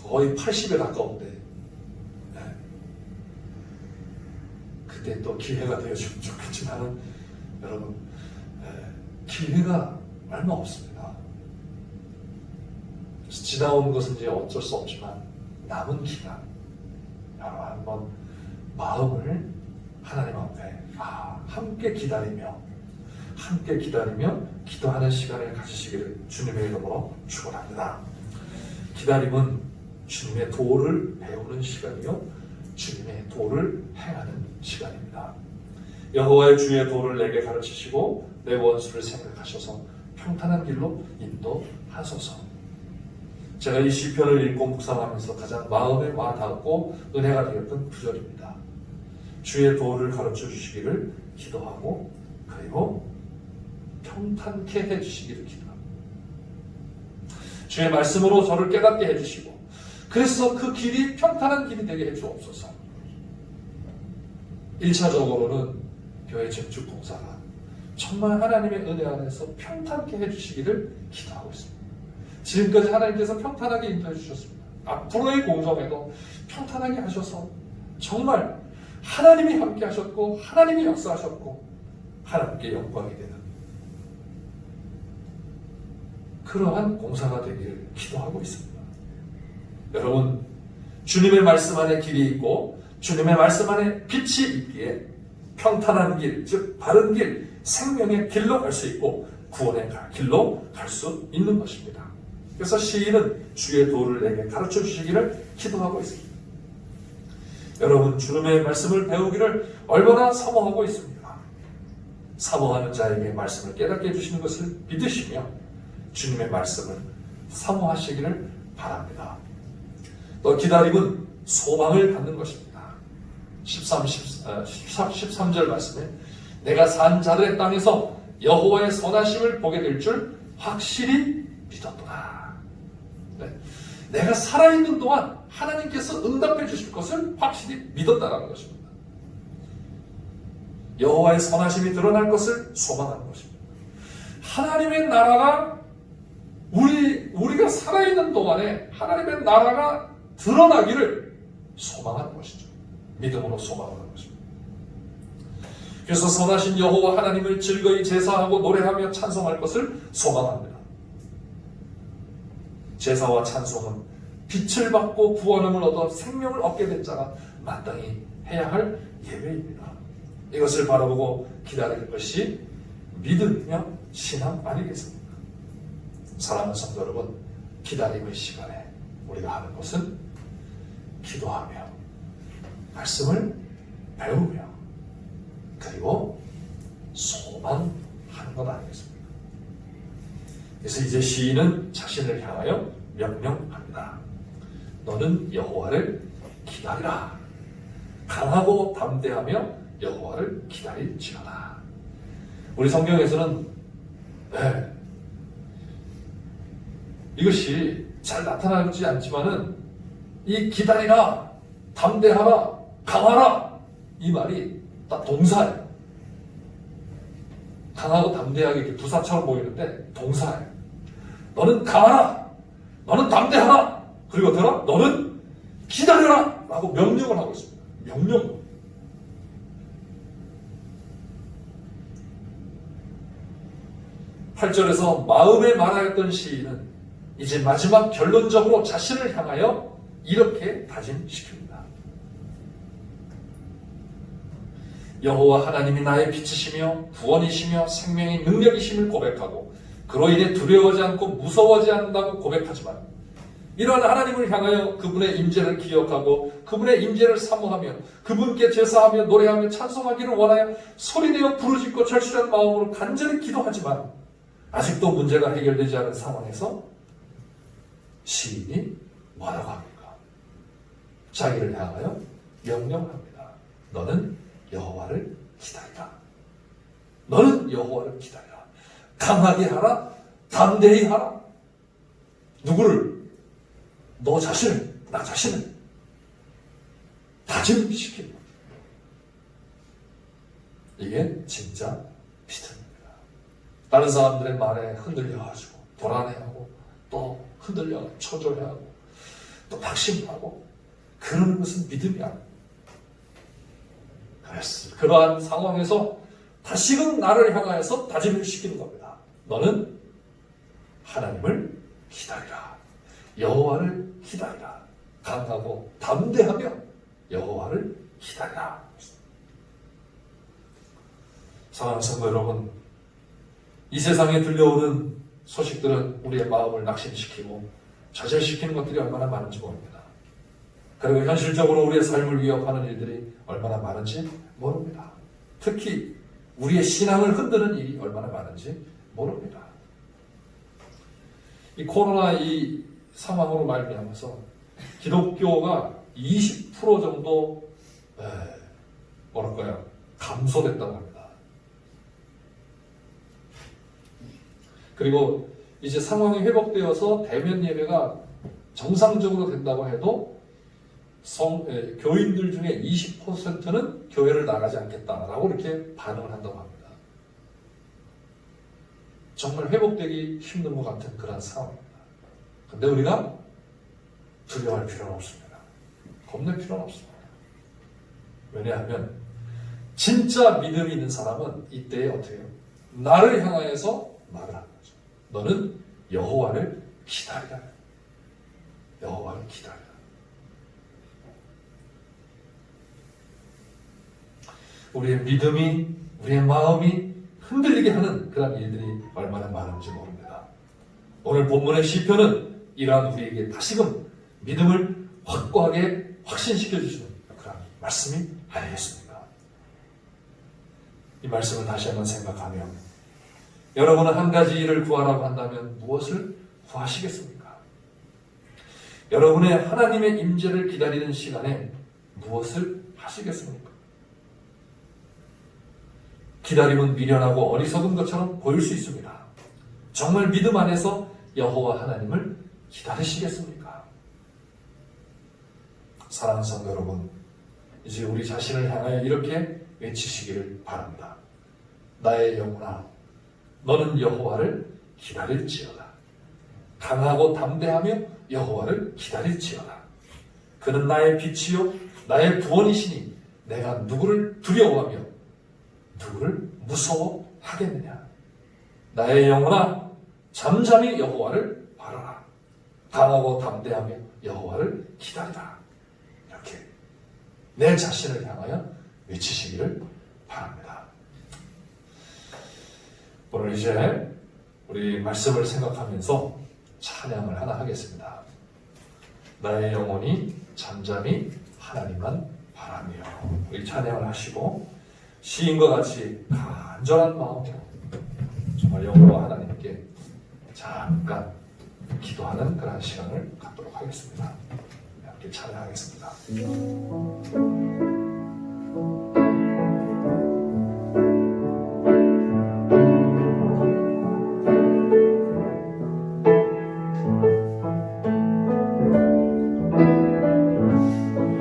Speaker 1: 거의 80에 가까운데, 그때 또 기회가 되어주면 좋겠지만은, 여러분, 기회가 얼마 없습니다. 지나온 것은 이제 어쩔 수 없지만 남은 기간, 여러분 한번 마음을 하나님 앞에 함께 기다리며 기도하는 시간을 가지시기를 주님의 이름으로 축원합니다. 기다림은 주님의 도를 배우는 시간이요, 주님의 도를 행하는 시간입니다. 여호와의 주의 도를 내게 가르치시고 내 원수를 생각하셔서 평탄한 길로 인도하소서. 제가 이 시편을 읽고 묵상하면서 가장 마음에 와닿고 은혜가 되었던 구절입니다. 주의 도를 가르쳐 주시기를 기도하고, 그리고 평탄케 해주시기를 기도합니다. 주의 말씀으로 저를 깨닫게 해주시고, 그래서 그 길이 평탄한 길이 되게 해주옵소서. 1차적으로는 교회 증축 공사가 정말 하나님의 은혜 안에서 평탄케 해주시기를 기도하고 있습니다. 지금까지 하나님께서 평탄하게 인도해 주셨습니다. 앞으로의 공정에도 평탄하게 하셔서 정말 하나님이 함께 하셨고, 하나님이 역사하셨고, 하나님께 영광이 되는 그러한 공사가 되기를 기도하고 있습니다. 여러분, 주님의 말씀 안에 길이 있고 주님의 말씀 안에 빛이 있기에 평탄한 길, 즉 바른 길, 생명의 길로 갈 수 있고 구원의 길로 갈 수 있는 것입니다. 그래서 시인은 주의 도를 내게 가르쳐 주시기를 기도하고 있습니다. 여러분, 주님의 말씀을 배우기를 얼마나 사모하고 있습니까? 사모하는 자에게 말씀을 깨닫게 해주시는 것을 믿으시며 주님의 말씀을 사모하시기를 바랍니다. 또 기다림은 소망을 갖는 것입니다. 13절 말씀에 내가 산 자들의 땅에서 여호와의 선하심을 보게 될 줄 확실히 믿었구나. 네. 내가 살아있는 동안 하나님께서 응답해 주실 것을 확실히 믿었다는 것입니다. 여호와의 선하심이 드러날 것을 소망하는 것입니다. 하나님의 나라가 우리가 살아있는 동안에 하나님의 나라가 드러나기를 소망하는 것이죠. 믿음으로 소망하는 것입니다. 그래서 선하신 여호와 하나님을 즐거이 제사하고 노래하며 찬송할 것을 소망합니다. 제사와 찬송은 빛을 받고 구원함을 얻어 생명을 얻게 된 자가 마땅히 해야 할 예배입니다. 이것을 바라보고 기다릴 것이 믿음이며 신앙 아니겠습니까? 사랑하는 성도 여러분, 기다림의 시간에 우리가 하는 것은 기도하며 말씀을 배우며 그리고 소망하는 것 아니겠습니까? 그래서 이제 시인은 자신을 향하여 명령합니다. 너는 여호와를 기다리라. 강하고 담대하며 여호와를 기다릴지어다. 우리 성경에서는 이것이 잘 나타나지 않지만은 이 기다리라, 담대하라, 강하라 이 말이 다 동사예요. 강하고 담대하게 이렇게 부사처럼 보이는데 동사예요. 너는 강하라, 너는 담대하라, 그리고 더라 너는 기다려라 라고 명령을 하고 있습니다. 명령. 8절에서 마음에 말하였던 시인은 이제 마지막 결론적으로 자신을 향하여 이렇게 다짐시킵니다. 여호와 하나님이 나의 빛이시며 구원이시며 생명의 능력이심을 고백하고 그로 인해 두려워하지 않고 무서워하지 않는다고 고백하지만 이러한 하나님을 향하여 그분의 임재를 기억하고 그분의 임재를 사모하며 그분께 제사하며 노래하며 찬송하기를 원하여 소리내어 부르짖고 절실한 마음으로 간절히 기도하지만 아직도 문제가 해결되지 않은 상황에서 시인이 뭐라고 합니까? 자기를 향하여 명령합니다. 너는 여호와를 기다리라. 너는 여호와를 기다리라. 강하게 하라. 담대히 하라. 누구를? 너 자신을, 나 자신을 다짐시키는 거예요. 이게 진짜 믿음입니다. 다른 사람들의 말에 흔들려가지고 불안해하고 또 흔들려 초조해하고 또 낙심하고 그러는 것은 믿음이 아닙니다. 그래서 그러한 상황에서 다시금 나를 향하여서 다짐을 시키는 겁니다. 너는 하나님을 기다리라. 여호와를 기다리라. 강하고 담대하며 여호와를 기다리라. 사랑하는 성도 여러분, 이 세상에 들려오는 소식들은 우리의 마음을 낙심시키고 좌절시키는 것들이 얼마나 많은지 모릅니다. 그리고 현실적으로 우리의 삶을 위협하는 일들이 얼마나 많은지 모릅니다. 특히 우리의 신앙을 흔드는 일이 얼마나 많은지 모릅니다. 이 코로나 이 상황으로 말미암아서 기독교가 20% 정도 감소됐다고 합니다. 그리고 이제 상황이 회복되어서 대면 예배가 정상적으로 된다고 해도 교인들 중에 20%는 교회를 나가지 않겠다라고 이렇게 반응을 한다고 합니다. 정말 회복되기 힘든 것 같은 그런 상황입니다. 근데 우리가 두려워할 필요는 없습니다. 겁낼 필요는 없습니다. 왜냐하면 진짜 믿음이 있는 사람은 이때에 어떻게 해요? 나를 향하여서 말을 하는 거죠. 너는 여호와를 기다리라. 여호와를 기다리라. 우리의 믿음이, 우리의 마음이 흔들리게 하는 그런 일들이 얼마나 많은지 모릅니다. 오늘 본문의 시편은 이러한 우리에게 다시금 믿음을 확고하게 확신시켜 주시는 그런 말씀이 아니겠습니까? 이 말씀을 다시 한번 생각하며 여러분은 한 가지 일을 구하라고 한다면 무엇을 구하시겠습니까? 여러분의 하나님의 임재를 기다리는 시간에 무엇을 하시겠습니까? 기다림은 미련하고 어리석은 것처럼 보일 수 있습니다. 정말 믿음 안에서 여호와 하나님을 기다리시겠습니까? 사랑하는 성도 여러분, 이제 우리 자신을 향하여 이렇게 외치시기를 바랍니다. 나의 영혼아, 너는 여호와를 기다릴지어다. 강하고 담대하며 여호와를 기다릴지어다. 그는 나의 빛이요 나의 구원이시니 내가 누구를 두려워하며 누구를 무서워하겠느냐. 나의 영혼아, 잠잠히 여호와를 바라라. 강하고 담대하며 여호와를 기다리라. 이렇게 내 자신을 향하여 외치시기를 바랍니다. 오늘 이제 우리 말씀을 생각하면서 찬양을 하나 하겠습니다. 나의 영혼이 잠잠히 하나님만 바라며. 우리 찬양을 하시고 시인과 같이 간절한 마음으로 정말 여호와 하나님께 잠깐 기도하는 그런 시간을 갖도록 하겠습니다. 함께 찬양하겠습니다.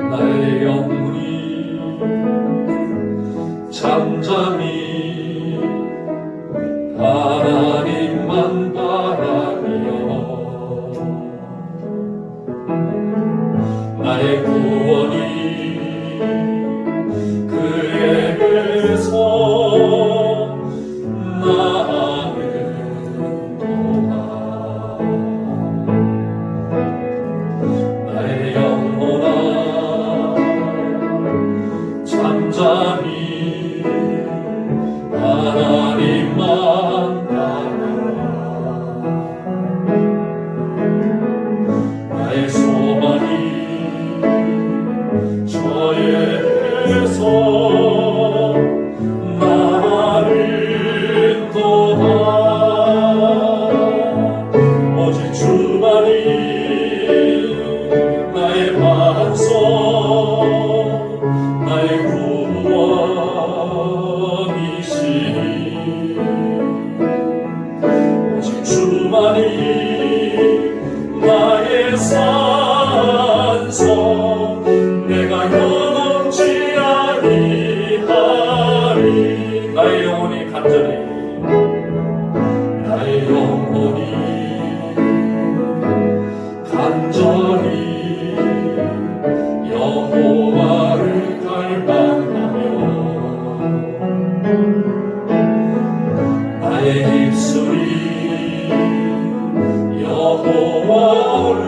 Speaker 1: 나의 영혼이 잠잠히 하나님만 바라며 나의 구원이 그에게서 나는 도다. 나의 영혼아, 잠잠히 하나님만 바라라. 나의 소망이 저에게서 나는 도다. 오직 주만이 나의 반석, 나의 구원이시니 오직 주만이 나의 산성, 내가 요동치 아니하리. 나의 영혼이 간절히, 나의 영혼이 간절히 여호와를 갈망하며 나의 입술이 여호와를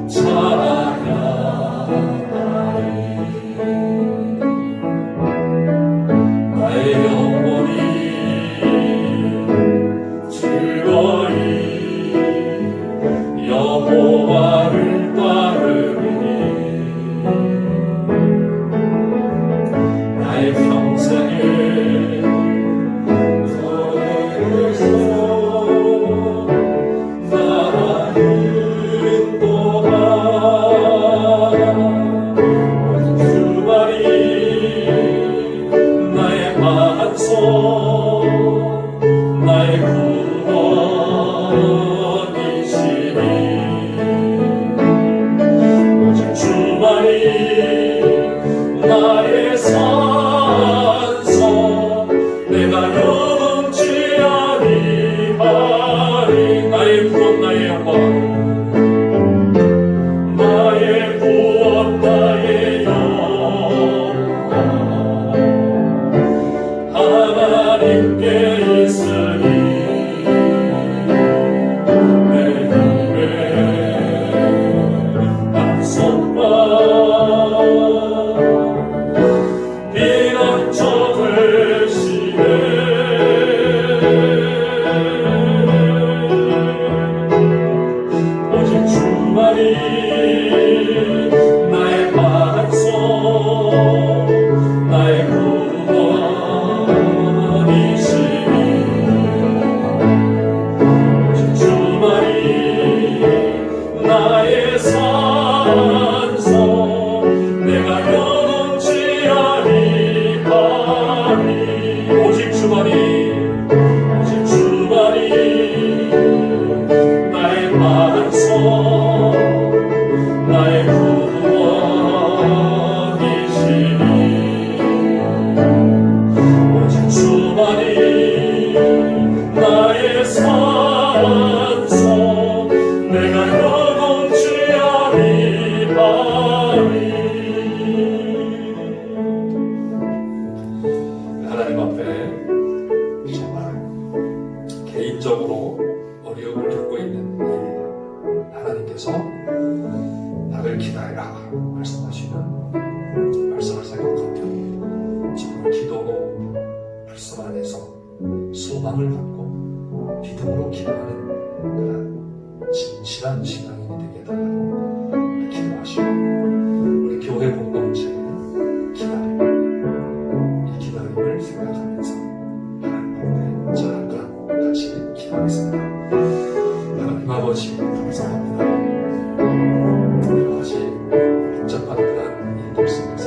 Speaker 1: 찬양하리. 나의 영혼이 즐거이 여호와를 따르리니 나의 평생에 너에게서 나는 또한 오직 주만이 나의 반석, 나의 구원 나의 반석 나의 구원이시니 오직 주만이 나의 산성 내가 영원치하리하리. 하나님 앞에 정말 개인적으로 어려움을 겪고 있는 이 하나님께서 나를 기다리라 말씀하시는 말씀을 생각하며 정말 기도로 말씀 안에서 소망을 갖고 믿음으로 기도하는 그런 진실한 신앙인이 되게 해달라고 기도하시고 우리 교회 공동체 기다림 이 기다림을 생각하면서 하나님 앞에 잠깐 같이 기도하겠습니다. 하나님 아버지 감사합니다. 여러 가지 복잡한 그런 일들 속에서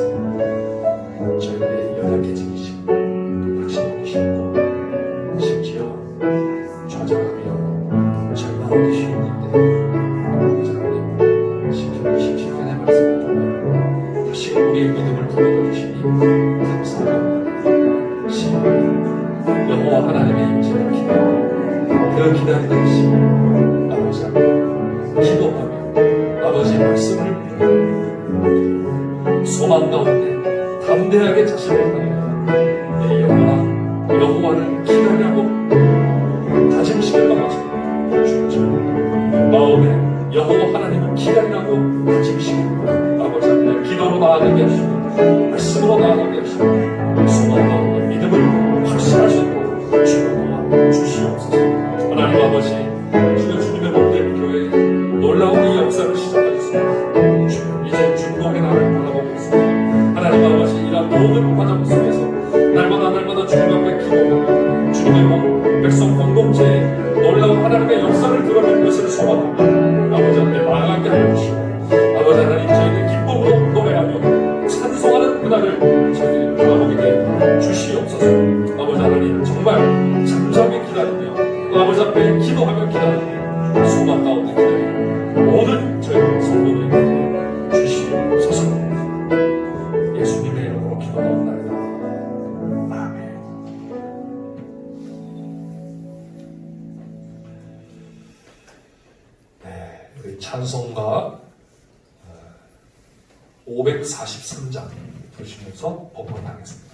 Speaker 1: 저희들이 연약해지기 쉽고 낙심하기 쉽고 심지어 좌절하며 절망하기 쉬운데 하나님 십시편의 말씀을 보면 다시 우리의 믿음을 불러다 주시니 감사합니다. 여호와 하나님의 임재를 기다리고 그 기다리는 시간 아버지 앞에 기도하며 아버지 말씀을 소망 가운데 담대하게 자신을 향하여 내 영혼아 여호와를 기다리라고 다짐시킬 방하시고 주여 마음에 여호와 하나님을 기다리라고 다짐시키고 아버지 앞에 기도로 나아가게 하시고 말씀으로 나아가게 하시고 소망 가운데 믿음을 확신할 수 있도록 주여 도와주시옵소서. 하나님 아버지 주여 주님의 몸된 교회에 놀라운 이 역사를 시작하셨습니다. 주여 이제 중동의 나라를 바라보고 있습니다. 하나님 아버지 이러한 모든 과정 속에서 날마다 주님 앞에 기도하고 주님의 몸 백성 공동체에 놀라운 하나님의 역사를 드러낼 것을 소망하며 아버지 앞에 나아가게 하여 주시고 아버지 하나님 저희들 기쁨으로 노래하며 찬송하는 그날을 저희들이 바라보게 해 주시옵소서. 아버지 하나님 정말 잠잠히 기다리며 아버지 앞에 기도하며 기다리며 소망 가운데 기다리며 모든 저희 성도들에게 주시옵소서. 예수님의 이름으로 기도하옵나이다. 아멘. 네, 우리 찬송가 543장 보시면서 법문하겠습니다.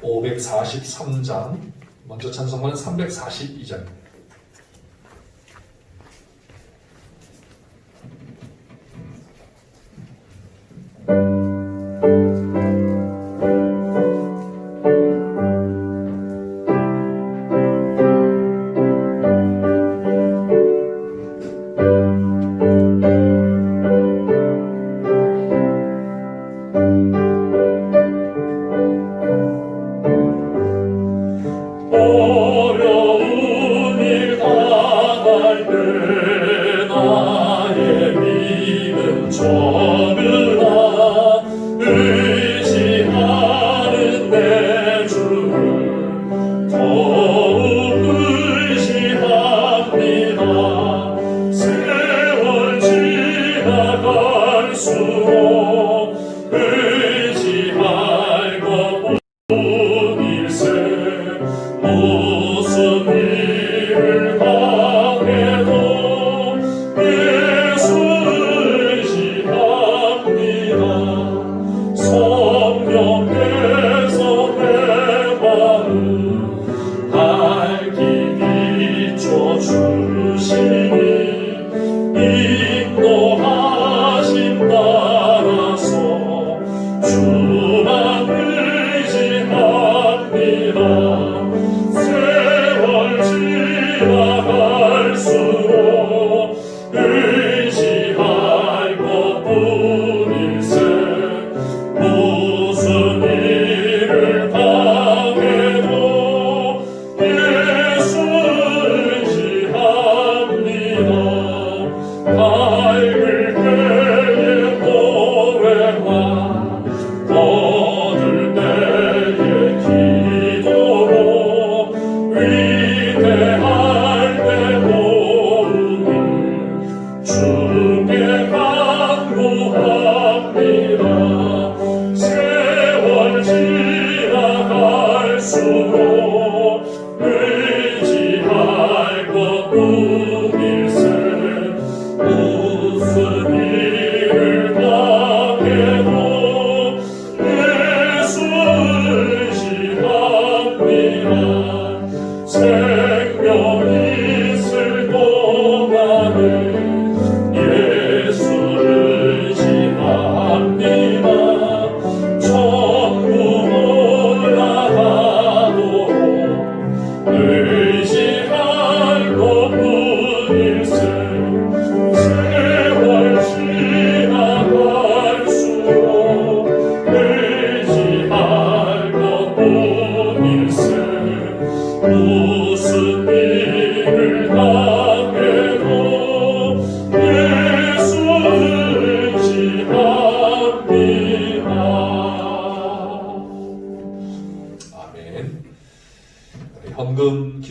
Speaker 1: (543장) 먼저 찬송가는 342장입니다.
Speaker 3: 어려운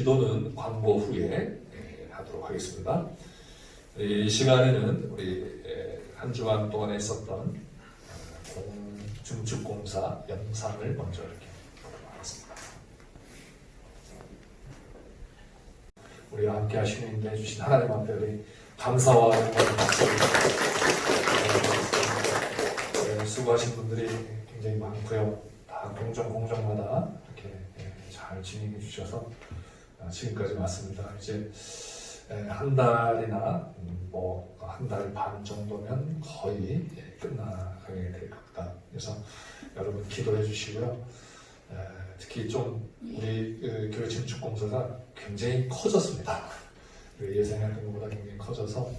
Speaker 1: 기도는 광고 후에 하도록 하겠습니다. 이 시간에는 우리 한 주간 동안에 있었던 중축공사 영상을 먼저 이렇게 보도록 하겠습니다. 우리와 함께 하시는 인도해 주신 하나님 앞에 우리 감사와 영광을 말씀드립니다. 수고하신 분들이 굉장히 많고요. 다 공정마다 이렇게 잘 진행해 주셔서 지금까지 왔습니다. 이제 한 달이나 뭐 한 달 반 정도면 거의 끝나가게 될 겁니다. 그래서 여러분 기도해 주시고요. 특히 좀 우리 교회 증축공사가 굉장히 커졌습니다. 예상했던 것보다 굉장히 커져서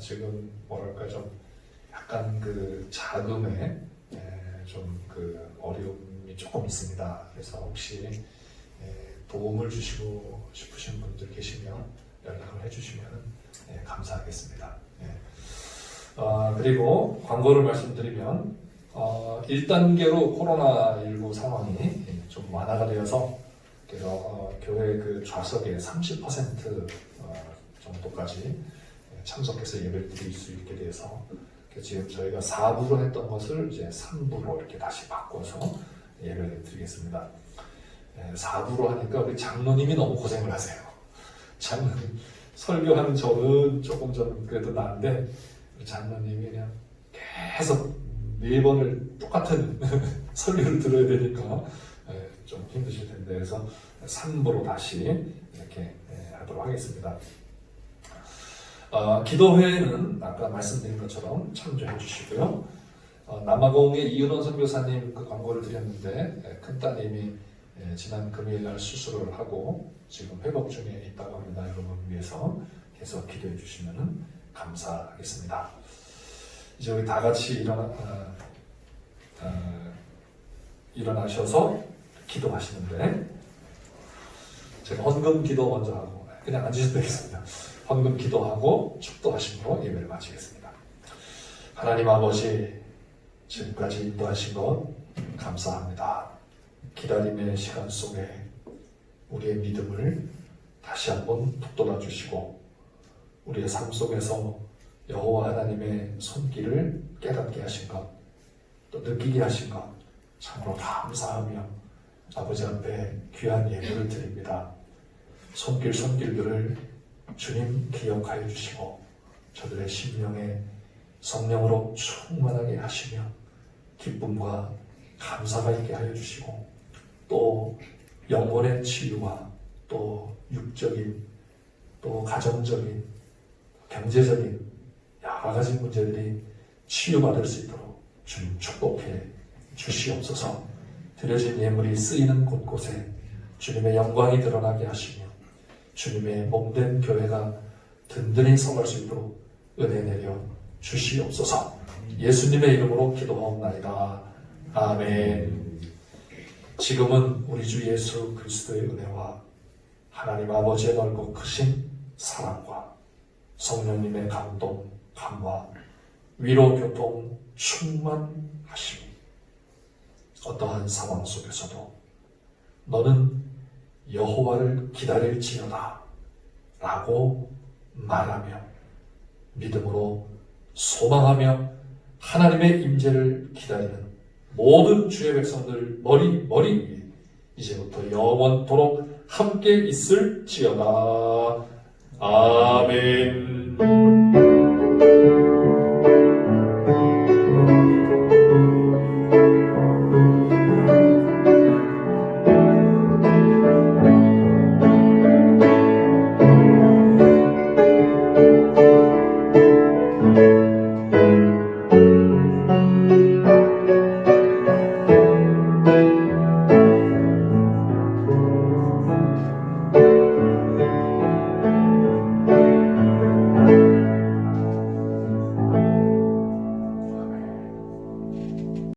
Speaker 1: 지금 뭐랄까 좀 약간 그 자금에 좀 그 어려움이 조금 있습니다. 그래서 혹시 도움을 주시고 싶으신 분들 계시면 연락을 해주시면 감사하겠습니다. 그리고 광고를 말씀드리면 1단계로 코로나19 상황이 좀 완화가 되어서 그래서 교회 그 좌석의 30% 정도까지 참석해서 예배를 드릴 수 있게 돼서 지금 저희가 4부로 했던 것을 이제 3부로 이렇게 다시 바꿔서 예배를 드리겠습니다. 4부로 하니까 우리 장로님이 너무 고생을 하세요. 장로님 설교하는 저는 조금 좀 그래도 나은데 우리 장로님이 그냥 계속 4번을 똑같은 설교를 들어야 되니까 좀 힘드실 텐데 그래서 3부로 다시 이렇게 하도록 하겠습니다. 기도회에는 아까 말씀드린 것처럼 참조해 주시고요. 남아공의 이은원 선교사님 그 광고를 드렸는데 큰따님이 지난 금요일날 수술을 하고 지금 회복 중에 있다고 합니다. 여러분 위해서 계속 기도해 주시면 감사하겠습니다. 이제 우리 다 같이 일어나셔서 기도하시는데 제가 헌금 기도 먼저 하고 그냥 앉으셔도 되겠습니다. 헌금 기도하고 축도하심으로 예배를 마치겠습니다. 하나님 아버지 지금까지 인도하신 것 감사합니다. 기다림의 시간 속에 우리의 믿음을 다시 한번 북돋아 주시고 우리의 삶 속에서 여호와 하나님의 손길을 깨닫게 하신 것, 또 느끼게 하신 것 참으로 감사하며 아버지 앞에 귀한 예물을 드립니다. 손길들을 주님 기억하여 주시고 저들의 심령에 성령으로 충만하게 하시며 기쁨과 감사가 있게 하여 주시고 또 영혼의 치유와 또 육적인 또 가정적인 경제적인 여러 가지 문제들이 치유받을 수 있도록 주님 축복해 주시옵소서. 드려진 예물이 쓰이는 곳곳에 주님의 영광이 드러나게 하시며 주님의 몸된 교회가 든든히 서갈 수 있도록 은혜 내려 주시옵소서. 예수님의 이름으로 기도하옵나이다. 아멘. 지금은 우리 주 예수 그리스도의 은혜와 하나님 아버지의 넓고 크신 사랑과 성령님의 감동, 감화, 위로, 교통, 충만하심 어떠한 상황 속에서도 너는 여호와를 기다릴지어다 라고 말하며 믿음으로 소망하며 하나님의 임재를 기다리는 모든 주의 백성들 머리 위에 이제부터 영원토록 함께 있을지어다. 아멘.